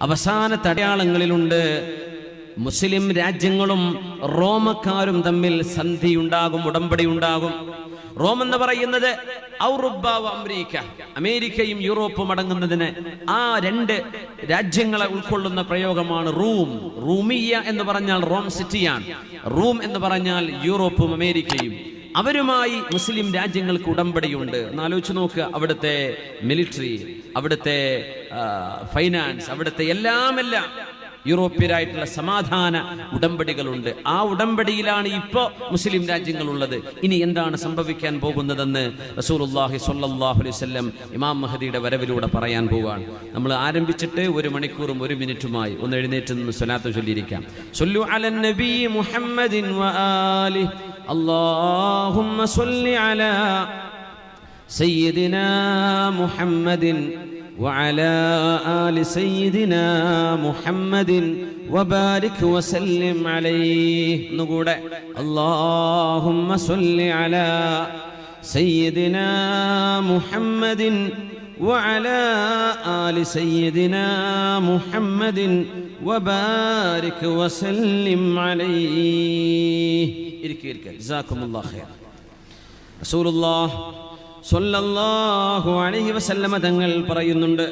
അവസാനത്തെ അടയാളങ്ങളിലുണ്ട് മുസ്ലിം രാജ്യങ്ങളും റോമക്കാരും തമ്മിൽ സന്ധി ഉണ്ടാകും, ഉടമ്പടി ഉണ്ടാകും. റോം എന്ന് പറയുന്നത് അമേരിക്കയും യൂറോപ്പും അടങ്ങുന്നതിന് ആ രണ്ട് രാജ്യങ്ങളെ ഉൾക്കൊള്ളുന്ന പ്രയോഗമാണ് റൂം. റൂമിയ എന്ന് പറഞ്ഞാൽ റോം സിറ്റിയാണ്. റൂം എന്ന് പറഞ്ഞാൽ യൂറോപ്പും അമേരിക്കയും. അവരുമായി മുസ്ലിം രാജ്യങ്ങൾക്ക് ഉടമ്പടിയുണ്ട്. ഒന്ന് ആലോചിച്ച് നോക്കുക. അവിടുത്തെ മിലിറ്ററി, അവിടുത്തെ ഫൈനാൻസ്, അവിടുത്തെ എല്ലാം യൂറോപ്യരായിട്ടുള്ള സമാധാന ഉടമ്പടികളുണ്ട്. ആ ഉടമ്പടിയിലാണ് ഇപ്പോൾ മുസ്ലിം രാജ്യങ്ങളുള്ളത്. ഇനി എന്താണ് സംഭവിക്കാൻ പോകുന്നതെന്ന് റസൂലുള്ളാഹി സ്വല്ലല്ലാഹു അലൈഹി വസല്ലം ഇമാം മഹദിയുടെ വരവിലൂടെ പറയാൻ പോവുകയാണ്. നമ്മൾ ആരംഭിച്ചിട്ട് 1 മണിക്കൂറും 1 മിനിറ്റുമായി. ഒന്ന് എഴുന്നേറ്റ് നിന്ന് സ്വലാത്ത് ചൊല്ലിയിരിക്കാം. സ്വല്ലു അലൻ നബി മുഹമ്മദിൻ വആലിഹി അല്ലാഹുമ്മ സ്വല്ലി അലാ സയ്യിദിനാ മുഹമ്മദിൻ وعلى آل سيدنا محمد وبارك وسلم عليه. نقول اللهم صل على سيدنا محمد وعلى آل سيدنا محمد وبارك وسلم عليه. جزاكم الله خير. رسول الله സല്ലല്ലാഹു അലൈഹി വസല്ലമ തങ്ങൾ പറയുന്നുണ്ട്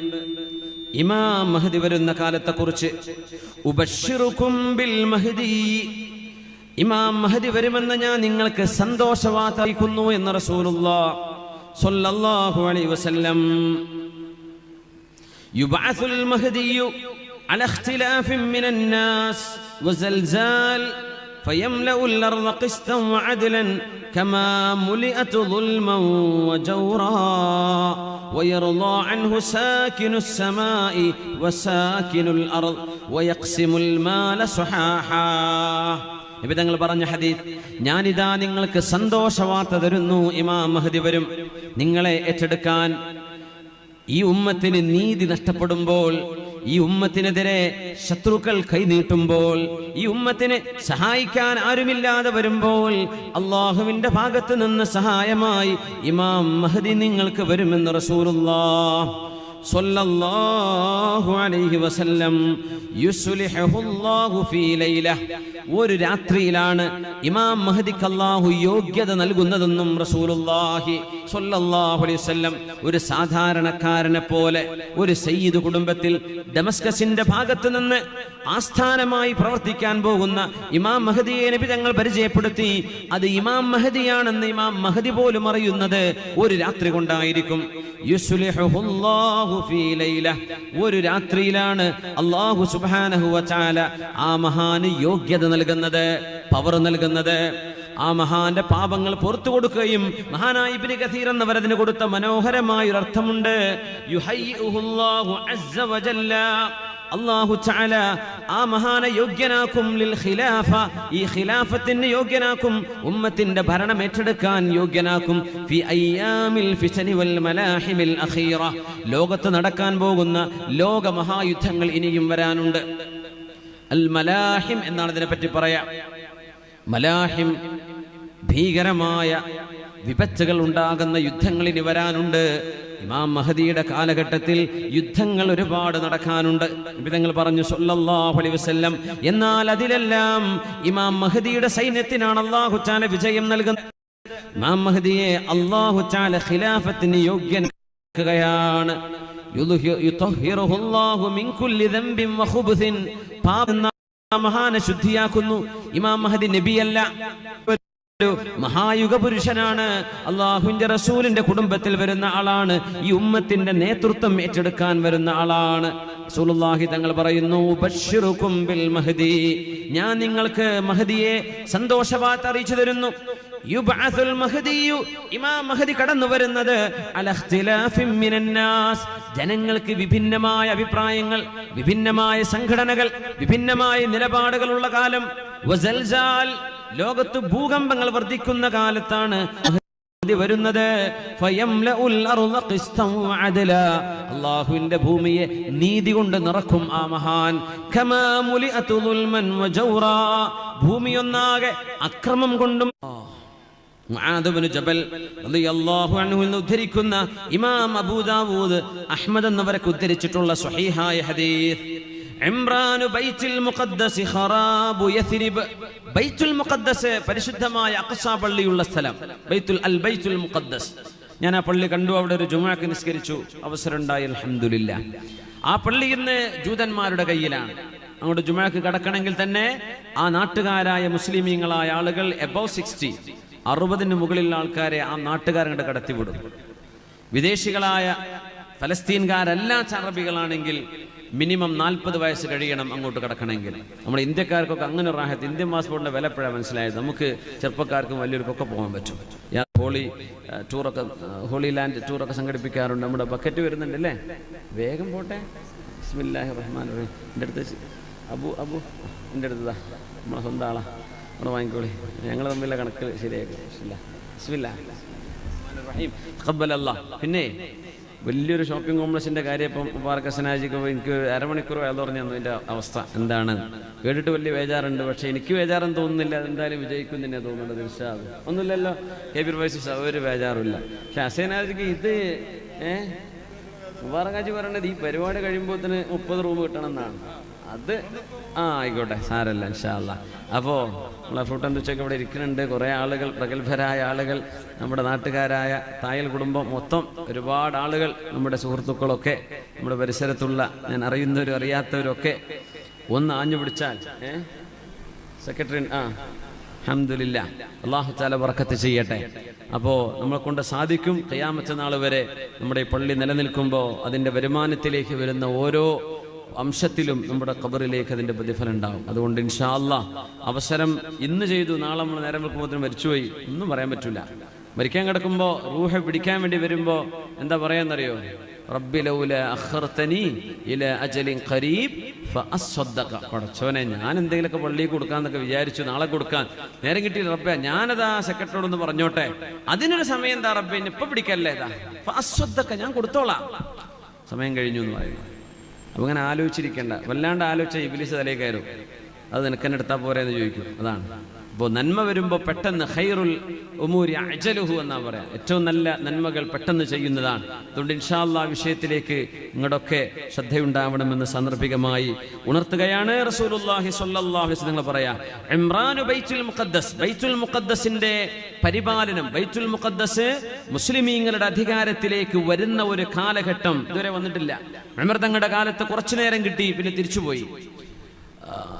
ഇമാം മഹ്ദി വരുന്ന കാലത്തെക്കുറിച്ച്, ഉബശ്ശിറുകും ബിൽ മഹ്ദി, ഇമാം മഹ്ദി വരുമെന്ന് ഞാൻ നിങ്ങൾക്ക് സന്തോഷവാർത്ത അറിയിക്കുന്നു എന്ന് റസൂലുള്ളാഹി സല്ലല്ലാഹു അലൈഹി വസല്ലം. യുബഅസുൽ മഹ്ദിയു അലാ ഇഖ്തിലാഫിൻ മിനൻ നാസ് വസൽസാൽ فيملأ الأرض قسطا وعدلا كما ملئت ظلما وجورا ويرضى عنه ساكن السماء وساكن الأرض ويقسم المال صحاحا. നിബിതങ്ങൾ പറഞ്ഞ ഹദീസ്, ഞാനിതാ നിങ്ങൾക്ക് സന്തോഷവാർത്ത തരുന്നു, ഇമാം മഹ്ദി വരും. നിങ്ങളെ ഏറ്റെടുക്കാൻ ഈ ഉമ്മത്തിന് നീതി നഷ്ടപ്പെടുമ്പോൾ, ഈ ഉമ്മത്തിനെതിരെ ശത്രുക്കൾ കൈനീട്ടുമ്പോൾ, ഈ ഉമ്മത്തിനെ സഹായിക്കാൻ ആരുമില്ലാതെ വരുമ്പോൾ അള്ളാഹുവിന്റെ ഭാഗത്ത് നിന്ന് സഹായമായി ഇമാം മഹ്ദി നിങ്ങൾക്ക് വരുമെന്ന് റസൂലുള്ളാഹി സ്വല്ലല്ലാഹു അലൈഹി വസല്ലം. യുസ്ലിഹുല്ലാഹു ഫീ ലൈല, ഒരു രാത്രിയിലാണ് ഇമാം മഹ്ദിക്ക് അല്ലാഹു യോഗ്യത നൽകുന്നതെന്നും റസൂലുള്ളാഹി സ്വല്ലല്ലാഹു അലൈഹി വസല്ലം. ഒരു സാധാരണക്കാരനെ പോലെ ഒരു സയ്യിദ് കുടുംബത്തിൽ ദമസ്കസിന്റെ ഭാഗത്ത് നിന്ന് ആസ്ഥാനമായി പ്രവർത്തിക്കാൻ പോകുന്ന ഇമാം മഹ്ദിയെ നബി തങ്ങൾ പരിചയപ്പെടുത്തി. അത് ഇമാം മഹ്ദിയാണെന്ന് ഇമാം മഹ്ദി പോലും അറിയുന്നത് ഒരു രാത്രി കൊണ്ടായിരിക്കും. യുസ്ലിഹുല്ലാഹു ഫീ ലൈല, ഒരു രാത്രിയിലാണ് അല്ലാഹു സുബ്ഹാനഹു വ തആല ആ മഹാന് യോഗ്യത നൽകുന്നത്, പവർ നൽകുന്നത്. ആ മഹാന്റെ പാപങ്ങൾ പുറത്തു കൊടുക്കുകയും, മഹാനായ ഇബ്നു കസീർ എന്നവർ അതിന് കൊടുത്ത മനോഹരമായ ഒരു അർത്ഥമുണ്ട്. യുഹയ്യിഉഹുല്ലാഹു അസ്സ വജല്ല, അല്ലാഹു തആല ആ മഹാനെ യോഗ്യനാക്കും ലിൽ ഖിലാഫ, ഈ ഖിലാഫത്തിന് യോഗ്യനാക്കും, ഉമ്മത്തിന്റെ ഭരണം ഏറ്റെടുക്കാൻ യോഗ്യനാക്കും. ഫി അയ്യാമിൽ ഫിതനി വൽ മലാഹിമിൽ അഖീറ, ലോകത്ത് നടക്കാൻ പോകുന്ന ലോക മഹായുദ്ധങ്ങൾ ഇനിയും വരാനുണ്ട്. അൽ മലാഹിം എന്നാണ് ഇതിനെപ്പറ്റി പറയാം. മലാഹിം ഭീകരമായ വിപത്തുകൾ ഉണ്ടാകുന്ന യുദ്ധങ്ങൾ ഇനി വരാനുണ്ട്. ഇമാം മഹദിയുടെ കാലഘട്ടത്തിൽ യുദ്ധങ്ങൾ ഒരുപാട് നടക്കാനുണ്ട്. നബിതങ്ങൾ പറഞ്ഞു സല്ലല്ലാഹു അലൈഹി വസല്ലം, എന്നാൽ അതിലെല്ലാം ഇമാം മഹദിയുടെ സൈന്യത്തിനാണ് അല്ലാഹു തആല വിജയം നൽകുന്നത്. ഇമാം മഹദിയെ അല്ലാഹു തആല ഖിലാഫത്തിന് യോഗ്യനാക്കുകയാണ്. യുതഹിറുഹുല്ലാഹു മിൻ കുല്ലി ദംബിൻ വഖുബ്സിൻ, മഹാനെ ശുദ്ധിയാക്കുന്നു. ഇമാം മഹദി നബിയല്ല, ഒരു മഹായുഗ പുരുഷനാണ്. അള്ളാഹുവിന്റെ റസൂലിന്റെ കുടുംബത്തിൽ വരുന്ന ആളാണ്. ഈ ഉമ്മത്തിന്റെ നേതൃത്വം ഏറ്റെടുക്കാൻ വരുന്ന ആളാണ്. റസൂലുള്ളാഹി തങ്ങൾ പറയുന്നു, ബശ്ശിറുകും ബിൽ മഹ്ദി, ഞാൻ നിങ്ങൾക്ക് മഹദിയെ സന്തോഷവാർത്ത അറിയിച്ചു തരുന്നു. യുബ്അസുൽ മഹ്ദിയു, ഇമാം മഹദി കടന്നു വരുന്നത് അലാ ഇഖ്തിലാഫിൻ മിനൻ നാസ്, ജനങ്ങൾക്ക് വിഭിന്നമായ അഭിപ്രായങ്ങൾ, വിഭിന്നമായ സംഘടനകൾ, വിഭിന്നമായ നിലപാടുകളുള്ള കാലം. വസൽസാൽ, ലോകത്ത് ഭൂകമ്പങ്ങൾ വർദ്ധിക്കുന്ന കാലത്താണ് വരുന്നത്. അല്ലാഹുവിന്റെ ഭൂമിയെ നീതി കൊണ്ട് നിറക്കും ആ മഹാൻ. ഭൂമിയൊന്നാകെ അക്രമം കൊണ്ടും. മുആദ് ഇബ്നു ജബൽ റളിയല്ലാഹു അൻഹു ഉദ്ധരിക്കുന്ന ഇമാം അബൂ ദാവൂദ്, അഹ്മദ് എന്നിവരൊക്കെ ഉദ്ധരിച്ചിട്ടുള്ള സ്വഹീഹായ ഹദീസ്, ഇംറാനു ബൈത്തുൽ മുഖദ്ദസ് ഖറാബു യസ്രിബ്. ബൈത്തുൽ മുഖദ്ദസ് പരിശുദ്ധമായ അഖ്സ പള്ളിയുള്ള സ്ഥലം, ബൈത്തുൽ മുഖദ്ദസ്. ഞാൻ ആ പള്ളി കണ്ടു, അവിടെ ഒരു ജുമുഅക്ക് നിസ്കരിച്ചു, അവസരം ഉണ്ടായി, അൽഹംദുലില്ലാ. ആ പള്ളി ഇന്ന് ജൂതന്മാരുടെ കയ്യിലാണ്. അങ്ങോട്ട് ജുമുഅക്ക് കടക്കണമെങ്കിൽ തന്നെ ആ നാട്ടുകാരായ മുസ്ലിമീങ്ങളായ ആളുകൾ എബവ് 60, 60-ന് മുകളിലുള്ള ആൾക്കാരെ ആ നാട്ടുകാരങ്ങോട്ട് കടത്തിവിടും. വിദേശികളായ ഫലസ്തീൻകാരെല്ലാം അറബികളാണെങ്കിൽ മിനിമം 40 വയസ്സ് കഴിയണം അങ്ങോട്ട് കടക്കണമെങ്കിൽ. നമ്മുടെ ഇന്ത്യക്കാർക്കൊക്കെ അങ്ങനെ ഒരു റാഹത്ത്. ഇന്ത്യൻ പാസ്പോർട്ടിന്റെ വില എപ്പോഴാണ് മനസ്സിലായത്? നമുക്ക് ചെറുപ്പക്കാർക്കും വലിയവർക്കൊക്കെ പോകാൻ പറ്റും. ഹോളി ടൂറൊക്കെ, ഹോളി ലാൻഡ് ടൂറൊക്കെ സംഘടിപ്പിക്കാറുണ്ട്. നമ്മുടെ ബക്കറ്റ് വരുന്നുണ്ട് അല്ലേ? വേഗം പോട്ടെ. ബിസ്മില്ലാഹിർ റഹ്മാനിർ റഹീം. എൻ്റെ അടുത്ത് അബു എൻ്റെ അടുത്തതാ, നമ്മളെ സ്വന്തം ആളാ, നമ്മൾ വാങ്ങിക്കോളി. ഞങ്ങൾ തമ്മിലുള്ള കണക്ക് ശരിയാക്കും. ബിസ്മില്ലാഹിർ റഹീം. ഖബ്ബലല്ലാഹ്. പിന്നെ വലിയൊരു ഷോപ്പിംഗ് കോംപ്ലക്സിന്റെ കാര്യം ഇപ്പം മുബാറക് ഹസനാജിക്ക് എനിക്ക് അരമണിക്കൂർ വേദ പറഞ്ഞു തന്നു. എൻ്റെ അവസ്ഥ എന്താണ് കേട്ടിട്ട് വലിയ ബേജാറുണ്ട്. പക്ഷെ എനിക്ക് ബേജാറെന്ന് തോന്നുന്നില്ല, അതെന്തായാലും വിജയിക്കും തന്നെ തോന്നുന്നത്. ഇൻഷാഅല്ലാഹ്. ഒന്നുമില്ലല്ലോ കബീർ വൈസ്, ഒരു ബേജാറുമില്ല. പക്ഷെ ഹസനാജിക്ക് ഇത് മുബാറക് ഹാജി പറയണത് ഈ പരിപാടി കഴിയുമ്പോൾ തന്നെ 30 റൂം കിട്ടണം എന്നാണ്. അത് ആയിക്കോട്ടെ, സാരല്ല, ഇൻഷാഅല്ലാഹ്. അപ്പോൾ നമ്മളെ ഫ്രൂട്ട് ആൻഡ് ഉച്ചയ്ക്ക് ഇവിടെ ഇരിക്കുന്നുണ്ട് കുറേ ആളുകൾ, പ്രഗത്ഭരായ ആളുകൾ, നമ്മുടെ നാട്ടുകാരായ തായൽ കുടുംബം മൊത്തം ഒരുപാട് ആളുകൾ, നമ്മുടെ സുഹൃത്തുക്കളൊക്കെ, നമ്മുടെ പരിസരത്തുള്ള ഞാൻ അറിയുന്നവരും അറിയാത്തവരൊക്കെ ഒന്ന് ആഞ്ഞു പിടിച്ചാൽ സെക്രട്ടറി അൽഹംദുലില്ലാ, അല്ലാഹു തആല ബറക്കത്ത് ചെയ്യട്ടെ. അപ്പോൾ നമ്മളെ കൊണ്ട് സാധിക്കും ഖിയാമത്ത് നാൾ വരെ നമ്മുടെ ഈ പള്ളി നിലനിൽക്കുമ്പോൾ അതിൻ്റെ വരുമാനത്തിലേക്ക് വരുന്ന ഓരോ അംശത്തിലും നമ്മുടെ ഖബറിലേക്ക് അതിന്റെ പ്രതിഫലം ഉണ്ടാവും. അതുകൊണ്ട് ഇൻഷാ അല്ലാഹ് അവസരം ഇന്ന് ചെയ്തു, നാളെ നമ്മൾ നേരം വെക്കുമ്പോൾ മരിച്ചുപോയി, ഒന്നും പറയാൻ പറ്റൂല. മരിക്കാൻ കിടക്കുമ്പോൾ റൂഹ് പിടിക്കാൻ വേണ്ടി വരുമ്പോൾ എന്താ പറയാന്നറിയോ? റബ്ബി ലൗല അഖർതനി ഇലാ അജലിൻ ഖരീബ് ഫഅസ്സദ്ദഖ. പടച്ചോനെ, ഞാൻ എന്തെങ്കിലുമൊക്കെ പള്ളിയിൽ കൊടുക്കാന്നൊക്കെ വിചാരിച്ചു, നാളെ കൊടുക്കാൻ നേരം കിട്ടിയില്ല റബ്ബേ, ഞാനതാ സെക്രട്ടറിയോടൊന്ന് പറഞ്ഞോട്ടെ, അതിനൊരു സമയം എന്താ റബ്ബേ, ഇപ്പൊ പിടിക്കല്ലേ, ഇതാ ഫഅസ്സദ്ദഖ, ഞാൻ കൊടുത്തോളാം, സമയം കഴിഞ്ഞു എന്ന് പറയുന്നു. അപ്പം അങ്ങനെ ആലോചിച്ചിരിക്കേണ്ട, വല്ലാണ്ട് ആലോചിച്ച ഇബ്ലീസ് തലയിൽ കയറും. അത് നിനക്കെന്നെ എടുത്താൽ പോരെ എന്ന് ചോദിക്കും. അതാണ്. അപ്പോൾ നന്മ വരുമ്പോൾ പെട്ടെന്ന് ഖൈറുൽ ഉമൂരി അജലുഹു എന്നാ പറയാം, ഏറ്റവും നല്ല നന്മകൾ പെട്ടെന്ന് ചെയ്യുന്നതാണ്. അതുകൊണ്ട് ഇൻഷാ അല്ലാഹ് വിഷയത്തിലേക്ക് നിങ്ങളുടെയൊക്കെ ശ്രദ്ധയുണ്ടാവണമെന്ന് സാന്ദർഭികമായി ഉണർത്തുകയാണ്. റസൂലുള്ളാഹി സ്വല്ലല്ലാഹു അലൈഹി വസല്ലം പറയാ, ഇംറാനു ബൈത്തുൽ മുഖദ്ദസ്, ബൈത്തുൽ മുഖദ്ദസിന്റെ പരിപാലനം, ബൈത്തുൽ മുഖദ്ദസ് മുസ്ലിമീങ്ങളുടെ അധികാരത്തിലേക്ക് വരുന്ന ഒരു കാലഘട്ടം ഇതുവരെ വന്നിട്ടില്ല. ഉമർ തങ്ങളുടെ കാലത്ത് കുറച്ചു നേരം കിട്ടി, പിന്നെ തിരിച്ചുപോയി.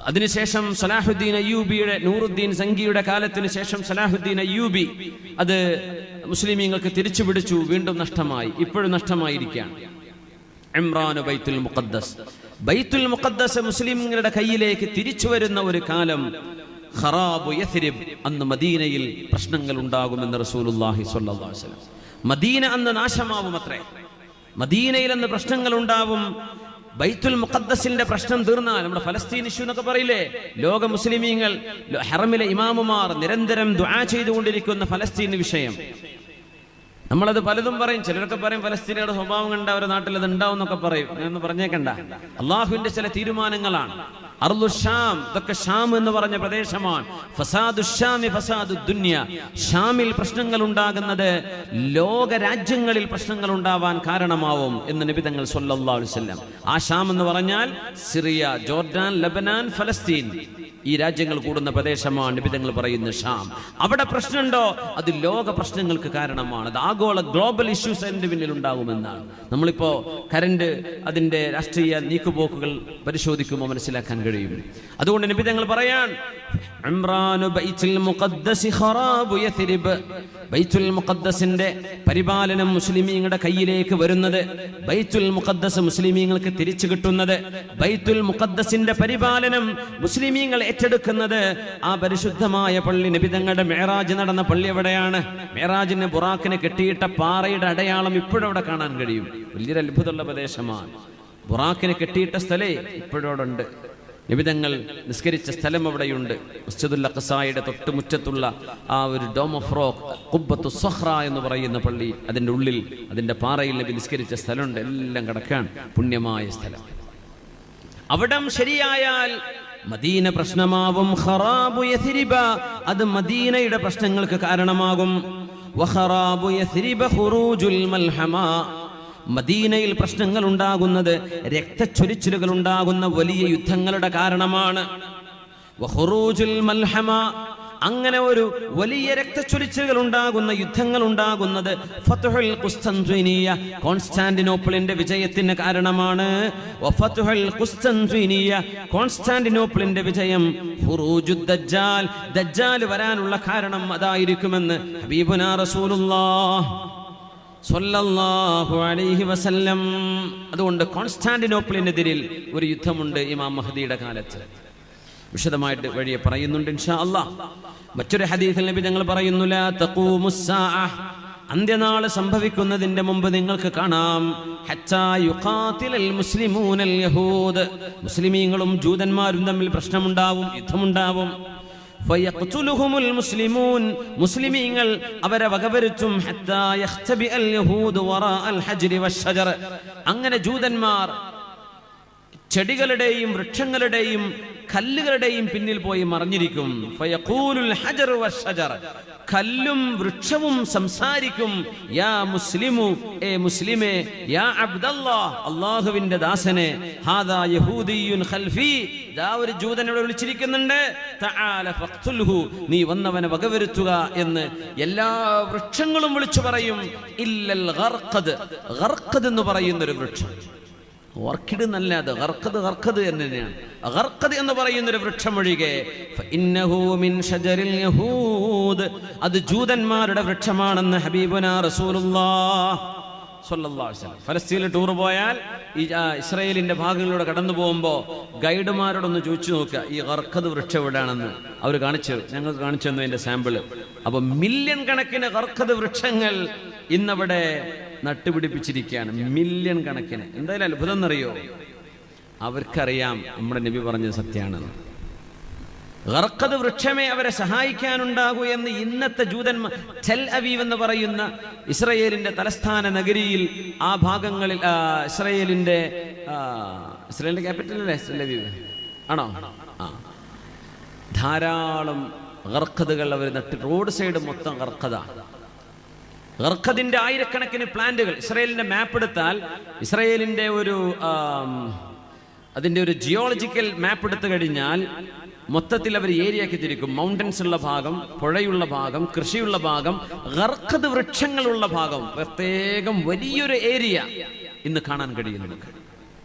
അതിനുശേഷം സലാഹുദ്ദീൻ അയ്യൂബിയുടെ, നൂറുദ്ദീൻ സംഘിയുടെ കാലത്തിന് ശേഷം സലാഹുദ്ദീൻ അയ്യൂബി അത് മുസ്ലിമീങ്ങൾക്ക് തിരിച്ചു പിടിച്ചു, വീണ്ടും നഷ്ടമായി, ഇപ്പോഴും നഷ്ടമായിരിക്കുകയാണ്. ഇംറാനു ബൈത്തുൽ മുഖദ്ദസ്, ബൈത്തുൽ മുഖദ്ദസ് മുസ്ലിമീങ്ങളുടെ കയ്യിലേക്ക് തിരിച്ചു വരുന്ന ഒരു കാലം. ഖറാബു യസ്രിബ്, അന്ന് മദീനയിൽ പ്രശ്നങ്ങൾ ഉണ്ടാകുമെന്ന് റസൂലുള്ളാഹി സ്വല്ലല്ലാഹു അലൈഹി വസല്ലം. മദീന അന്ന് നാശമാവും അത്രേ, മദീനയിൽ അന്ന് പ്രശ്നങ്ങൾ ഉണ്ടാവും. ബൈത്തുൽ മുഖദ്ദസിന്റെ പ്രശ്നം തീർന്നാൽ, നമ്മുടെ ഫലസ്തീൻ ഇഷ്യൂ എന്നൊക്കെ പറയില്ലേ, ലോക മുസ്ലിമീങ്ങൾ, ഹറമിലെ ഇമാമുമാർ നിരന്തരം ദുആ ചെയ്തുകൊണ്ടിരിക്കുന്ന ഫലസ്തീൻ വിഷയം. നമ്മളത് പലതും പറയും, ചിലരൊക്കെ പറയും ഫലസ്തീനിയുടെ സ്വഭാവം കണ്ട അവരുടെ നാട്ടിൽ അത് ഉണ്ടാവും എന്നൊക്കെ പറയും. അങ്ങനെയൊന്നും പറഞ്ഞേക്കണ്ട, അള്ളാഹുവിന്റെ ചില തീരുമാനങ്ങളാണ്. അർളു ഷാം, ഇതൊക്കെ ഷാം എന്ന് പറഞ്ഞ പ്രദേശമാണ്. ഫസാദു ഷാമി ഫസാദു ദുനിയ, ഷാമിൽ പ്രശ്നങ്ങൾ ഉണ്ടാകുന്നത് ലോക രാജ്യങ്ങളിൽ പ്രശ്നങ്ങൾ ഉണ്ടാവാൻ കാരണമാവും എന്ന് നബി തങ്ങൾ സ്വല്ലല്ലാഹു അലൈഹി വസല്ലം. ആ ഷാം എന്ന് പറഞ്ഞാൽ സിറിയ, ജോർഡാൻ, ലബനാൻ, ഫലസ്തീൻ, ഈ രാജ്യങ്ങൾ കൂടുന്ന പ്രദേശമാണ് നബി തങ്ങൾ പറയുന്ന ഷാം. അവിടെ പ്രശ്നമുണ്ടോ, അത് ലോക പ്രശ്നങ്ങൾക്ക് കാരണമാണ്, അത് ആഗോള ഗ്ലോബൽ ഇഷ്യൂസ് അതിന്റെ പിന്നിൽ ഉണ്ടാകുമെന്നാണ്. നമ്മളിപ്പോ കരണ്ട്, അതിന്റെ രാഷ്ട്രീയ നീക്കുപോക്കുകൾ പരിശോധിക്കുമ്പോൾ മനസ്സിലാക്കാൻ കഴിയും. അതുകൊണ്ട് നബി തങ്ങൾ പറയാൻ, ഇംറാനു ബൈത്തുൽ മുഖദ്ദസ് ഖറാബു യസ്രിബ്, ബൈത്തുൽ മുഖദ്ദസിന്റെ പരിപാലനം മുസ്ലിമീങ്ങളുടെ കയ്യിലേക്ക് വരുന്നത്, ബൈത്തുൽ മുഖദ്ദസ് മുസ്ലിമീങ്ങൾക്ക് തിരിച്ചു കിട്ടുന്നത്, ബൈത്തുൽ മുഖദ്ദസിന്റെ പരിപാലനം മുസ്ലിമീങ്ങൾ ഏറ്റെടുക്കുന്നത്, ആ പരിശുദ്ധമായ പള്ളി, നബി തങ്ങളുടെ മിഅ്റാജ് നടന്ന പള്ളി എവിടെയാണ്? മിഅ്റാജിന് ബുറാക്കിന് കെട്ടിയിട്ട പാറയുടെ അടയാളം ഇപ്പോഴും അവിടെ കാണാൻ കഴിയും. വലിയൊരു അത്ഭുതമുള്ള പ്രദേശമാണ്. ബുറാക്കിന് കെട്ടിയിട്ട സ്ഥലേ ഇപ്പോഴും ഉണ്ട്. നബിതങ്ങൾ നിസ്കരിച്ച സ്ഥലം അവിടെയുണ്ട്. മസ്ജിദുൽ അഖ്സായുടെ തൊട്ടുമുറ്റത്തുള്ള ആ ഒരു ഡോം ഓഫ് റോക്ക്, ഖുബ്ബത്തു സഖ്റ എന്ന് പറയുന്ന പള്ളി, അതിൻ്റെ ഉള്ളിൽ, അതിൻ്റെ പാറയിൽ നബി നിസ്കരിച്ച സ്ഥലമുണ്ട്. എല്ലാം കിടക്കാൻ പുണ്യമായ സ്ഥലം. അവിടം ശരിയായാൽ മദീന പ്രശ്നമാവും. ഖറാബു യസ്രിബ, അത് മദീനയുടെ പ്രശ്നങ്ങൾക്ക് കാരണമാകും. വഖറാബു യസ്രിബ ഖുറൂജുൽ മൽഹമ, മദീനയിൽ പ്രശ്നങ്ങൾ ഉണ്ടാകുന്നത്, രക്തച്ചൊരിച്ചിലുകൾ ഉണ്ടാകുന്ന വലിയ യുദ്ധങ്ങളുടെ കാരണമാണ്. വഖുറൂജുൽ മൽഹമ, അങ്ങനെ ഒരു വലിയ രക്തച്ചൊരിച്ചിലുകൾ ഉണ്ടാകുന്ന, യുദ്ധങ്ങൾ ഉണ്ടാകുന്നത് ഫത്ഹുൽ ഖുസ്തൻതീനിയ, കോൺസ്റ്റാന്റിനോപ്പിളിന്റെ വിജയത്തിന് കാരണമാണ്. വഫത്ഹുൽ ഖുസ്തൻതീനിയ, കോൺസ്റ്റാന്റിനോപ്പിളിന്റെ വിജയം ഖുറൂജുദ് ദജ്ജാൽ, ദജ്ജാൽ വരാനുള്ള കാരണം അതായിരിക്കുമെന്ന് ഹബീബുനാ റസൂലുള്ളാഹ് സ്വല്ലല്ലാഹു അലൈഹി വസല്ലം. അതുകൊണ്ട് കോൺസ്റ്റാന്റിനോപ്പിളിനെതിരിൽ ഒരു യുദ്ധമുണ്ട് ഇമാം മഹ്ദിയുടെ കാലത്ത്. വിശദമായിട്ട് വഴിയെ പറയുന്നുണ്ട് ഇൻഷാ അല്ലാഹ്. മറ്റൊരു ഹദീസിൽ നബി ഞങ്ങൾ പറയുന്നു, ലാ തഖൂമുസ്സാഅ, അന്ത്യനാൾ സംഭവിക്കുന്നതിന്റെ മുമ്പ് നിങ്ങൾക്ക് കാണാം, ഹത്താ യുഖാതിലൽ മുസ്ലിമൂനൽ യഹൂദ്, മുസ്ലിമീങ്ങളും ജൂതന്മാരും തമ്മിൽ പ്രശ്നമുണ്ടാവും, യുദ്ധമുണ്ടാവും. ഫയഖ്തുലുഹുമുൽ മുസ്ലിമൂൻ, മുസ്ലിമീങ്ങൾ അവരെ വകവരുത്തും. ഹത്താ യഖ്തബിഅൽ യഹൂദു വറാഅൽ ഹജ്രി വശജർ, അങ്ങനെ ജൂതന്മാർ ചെടികളുടെയും വൃക്ഷങ്ങളുടെയും കല്ലുകളുടെയും പിന്നിൽ പോയി മറഞ്ഞിരിക്കും. ഫയഖൂലുൽ ഹജറു വശജർ, കല്ലും വൃക്ഷവും സംസാരിക്കും, യാ മുസ്ലിമു, ഏ മുസ്ലിമേ, യാ അബ്ദല്ലാഹ്, അല്ലാഹുവിന്റെ ദാസനെ, ഹാദാ യഹൂദിയുൻ ഖൽഫി, ദാ ഒരു ജൂതനോട് വിളിച്ചിരിക്കുന്നുണ്ട്, തആല ഫഖ്തുൽഹു, നീ വന്നവനെ വകവരുത്തുക എന്ന് എല്ലാ വൃക്ഷങ്ങളും വിളിച്ചു പറയും. ഇല്ലൽ ഗർഖദ്, ഗർഖദ് എന്ന് പറയുന്നൊരു വൃക്ഷം, ഓർക്കിഡ് എന്നല്ല, അത് ഗർഖദ്, ഗർഖദ് എന്ന് തന്നെയാണ്. ഗർഖദ് എന്ന് പറയുന്നൊരു വൃക്ഷം ഒഴികെ ഫഇന്നഹു മിൻ ഷജറിൽ യഹൂദ്, അത് ജൂതന്മാരുടെ വൃക്ഷമാണെന്ന് ഹബീബുനാ റസൂലുള്ളാഹ് സ്വല്ലല്ലാഹു അലൈഹി വസല്ലം. ഫലസ്തീനിൽ ടൂർ പോയാൽ ഈ ഇസ്രായേലിന്റെ ഭാഗങ്ങളിലൂടെ കടന്നു പോകുമ്പോൾ ഗൈഡുമാരോടൊന്ന് ചോദിച്ചു നോക്കുക, ഈ ഗർഖദ് വൃക്ഷം എവിടെയാണെന്ന്. അവർ ഞങ്ങൾക്ക് കാണിച്ചു തന്നു അതിന്റെ സാമ്പിള്. അപ്പൊ മില്യൺ കണക്കിന് ഗർഖദ് വൃക്ഷങ്ങൾ ഇന്നവിടെ നട്ടുപിടിപ്പിച്ചിരിക്കുകയാണ്, മില്യൺ കണക്കിന്. എന്തായാലും അത്ഭുതം എന്നറിയോ, അവർക്കറിയാം നമ്മുടെ നബി പറഞ്ഞത് സത്യമാണെന്ന്. ഗർഖദ് വൃക്ഷമേ അവരെ സഹായിക്കാനുണ്ടാകൂ എന്ന് ഇന്നത്തെ ജൂതന്മാർ, ടെൽ അവീവ് എന്ന് പറയുന്ന ഇസ്രയേലിന്റെ തലസ്ഥാന നഗരിയിൽ, ആ ഭാഗങ്ങളിൽ, ഇസ്രയേലിന്റെ ക്യാപിറ്റൽ അല്ലേ ടെൽ അവീവ് ആണോ? ധാരാളം ഗർഖദുകൾ അവർ നട്ട്, റോഡ് സൈഡ് മൊത്തം ഗർഖദാണ്. ഗർഖദിന്റെ ആയിരക്കണക്കിന് പ്ലാന്റുകൾ. ഇസ്രായേലിന്റെ മാപ്പ് എടുത്താൽ, ഇസ്രായേലിന്റെ അതിന്റെ ഒരു ജിയോളജിക്കൽ മാപ്പ് എടുത്തു കഴിഞ്ഞാൽ മൊത്തത്തിൽ അവർ ഏരിയയാക്കി തിരിക്കും. മൗണ്ടൻസ് ഉള്ള ഭാഗം, പുഴയുള്ള ഭാഗം, കൃഷിയുള്ള ഭാഗം, ഗർഖദ് വൃക്ഷങ്ങളുള്ള ഭാഗം, പ്രത്യേകം വലിയൊരു ഏരിയ ഇന്ന് കാണാൻ കഴിയുന്നു.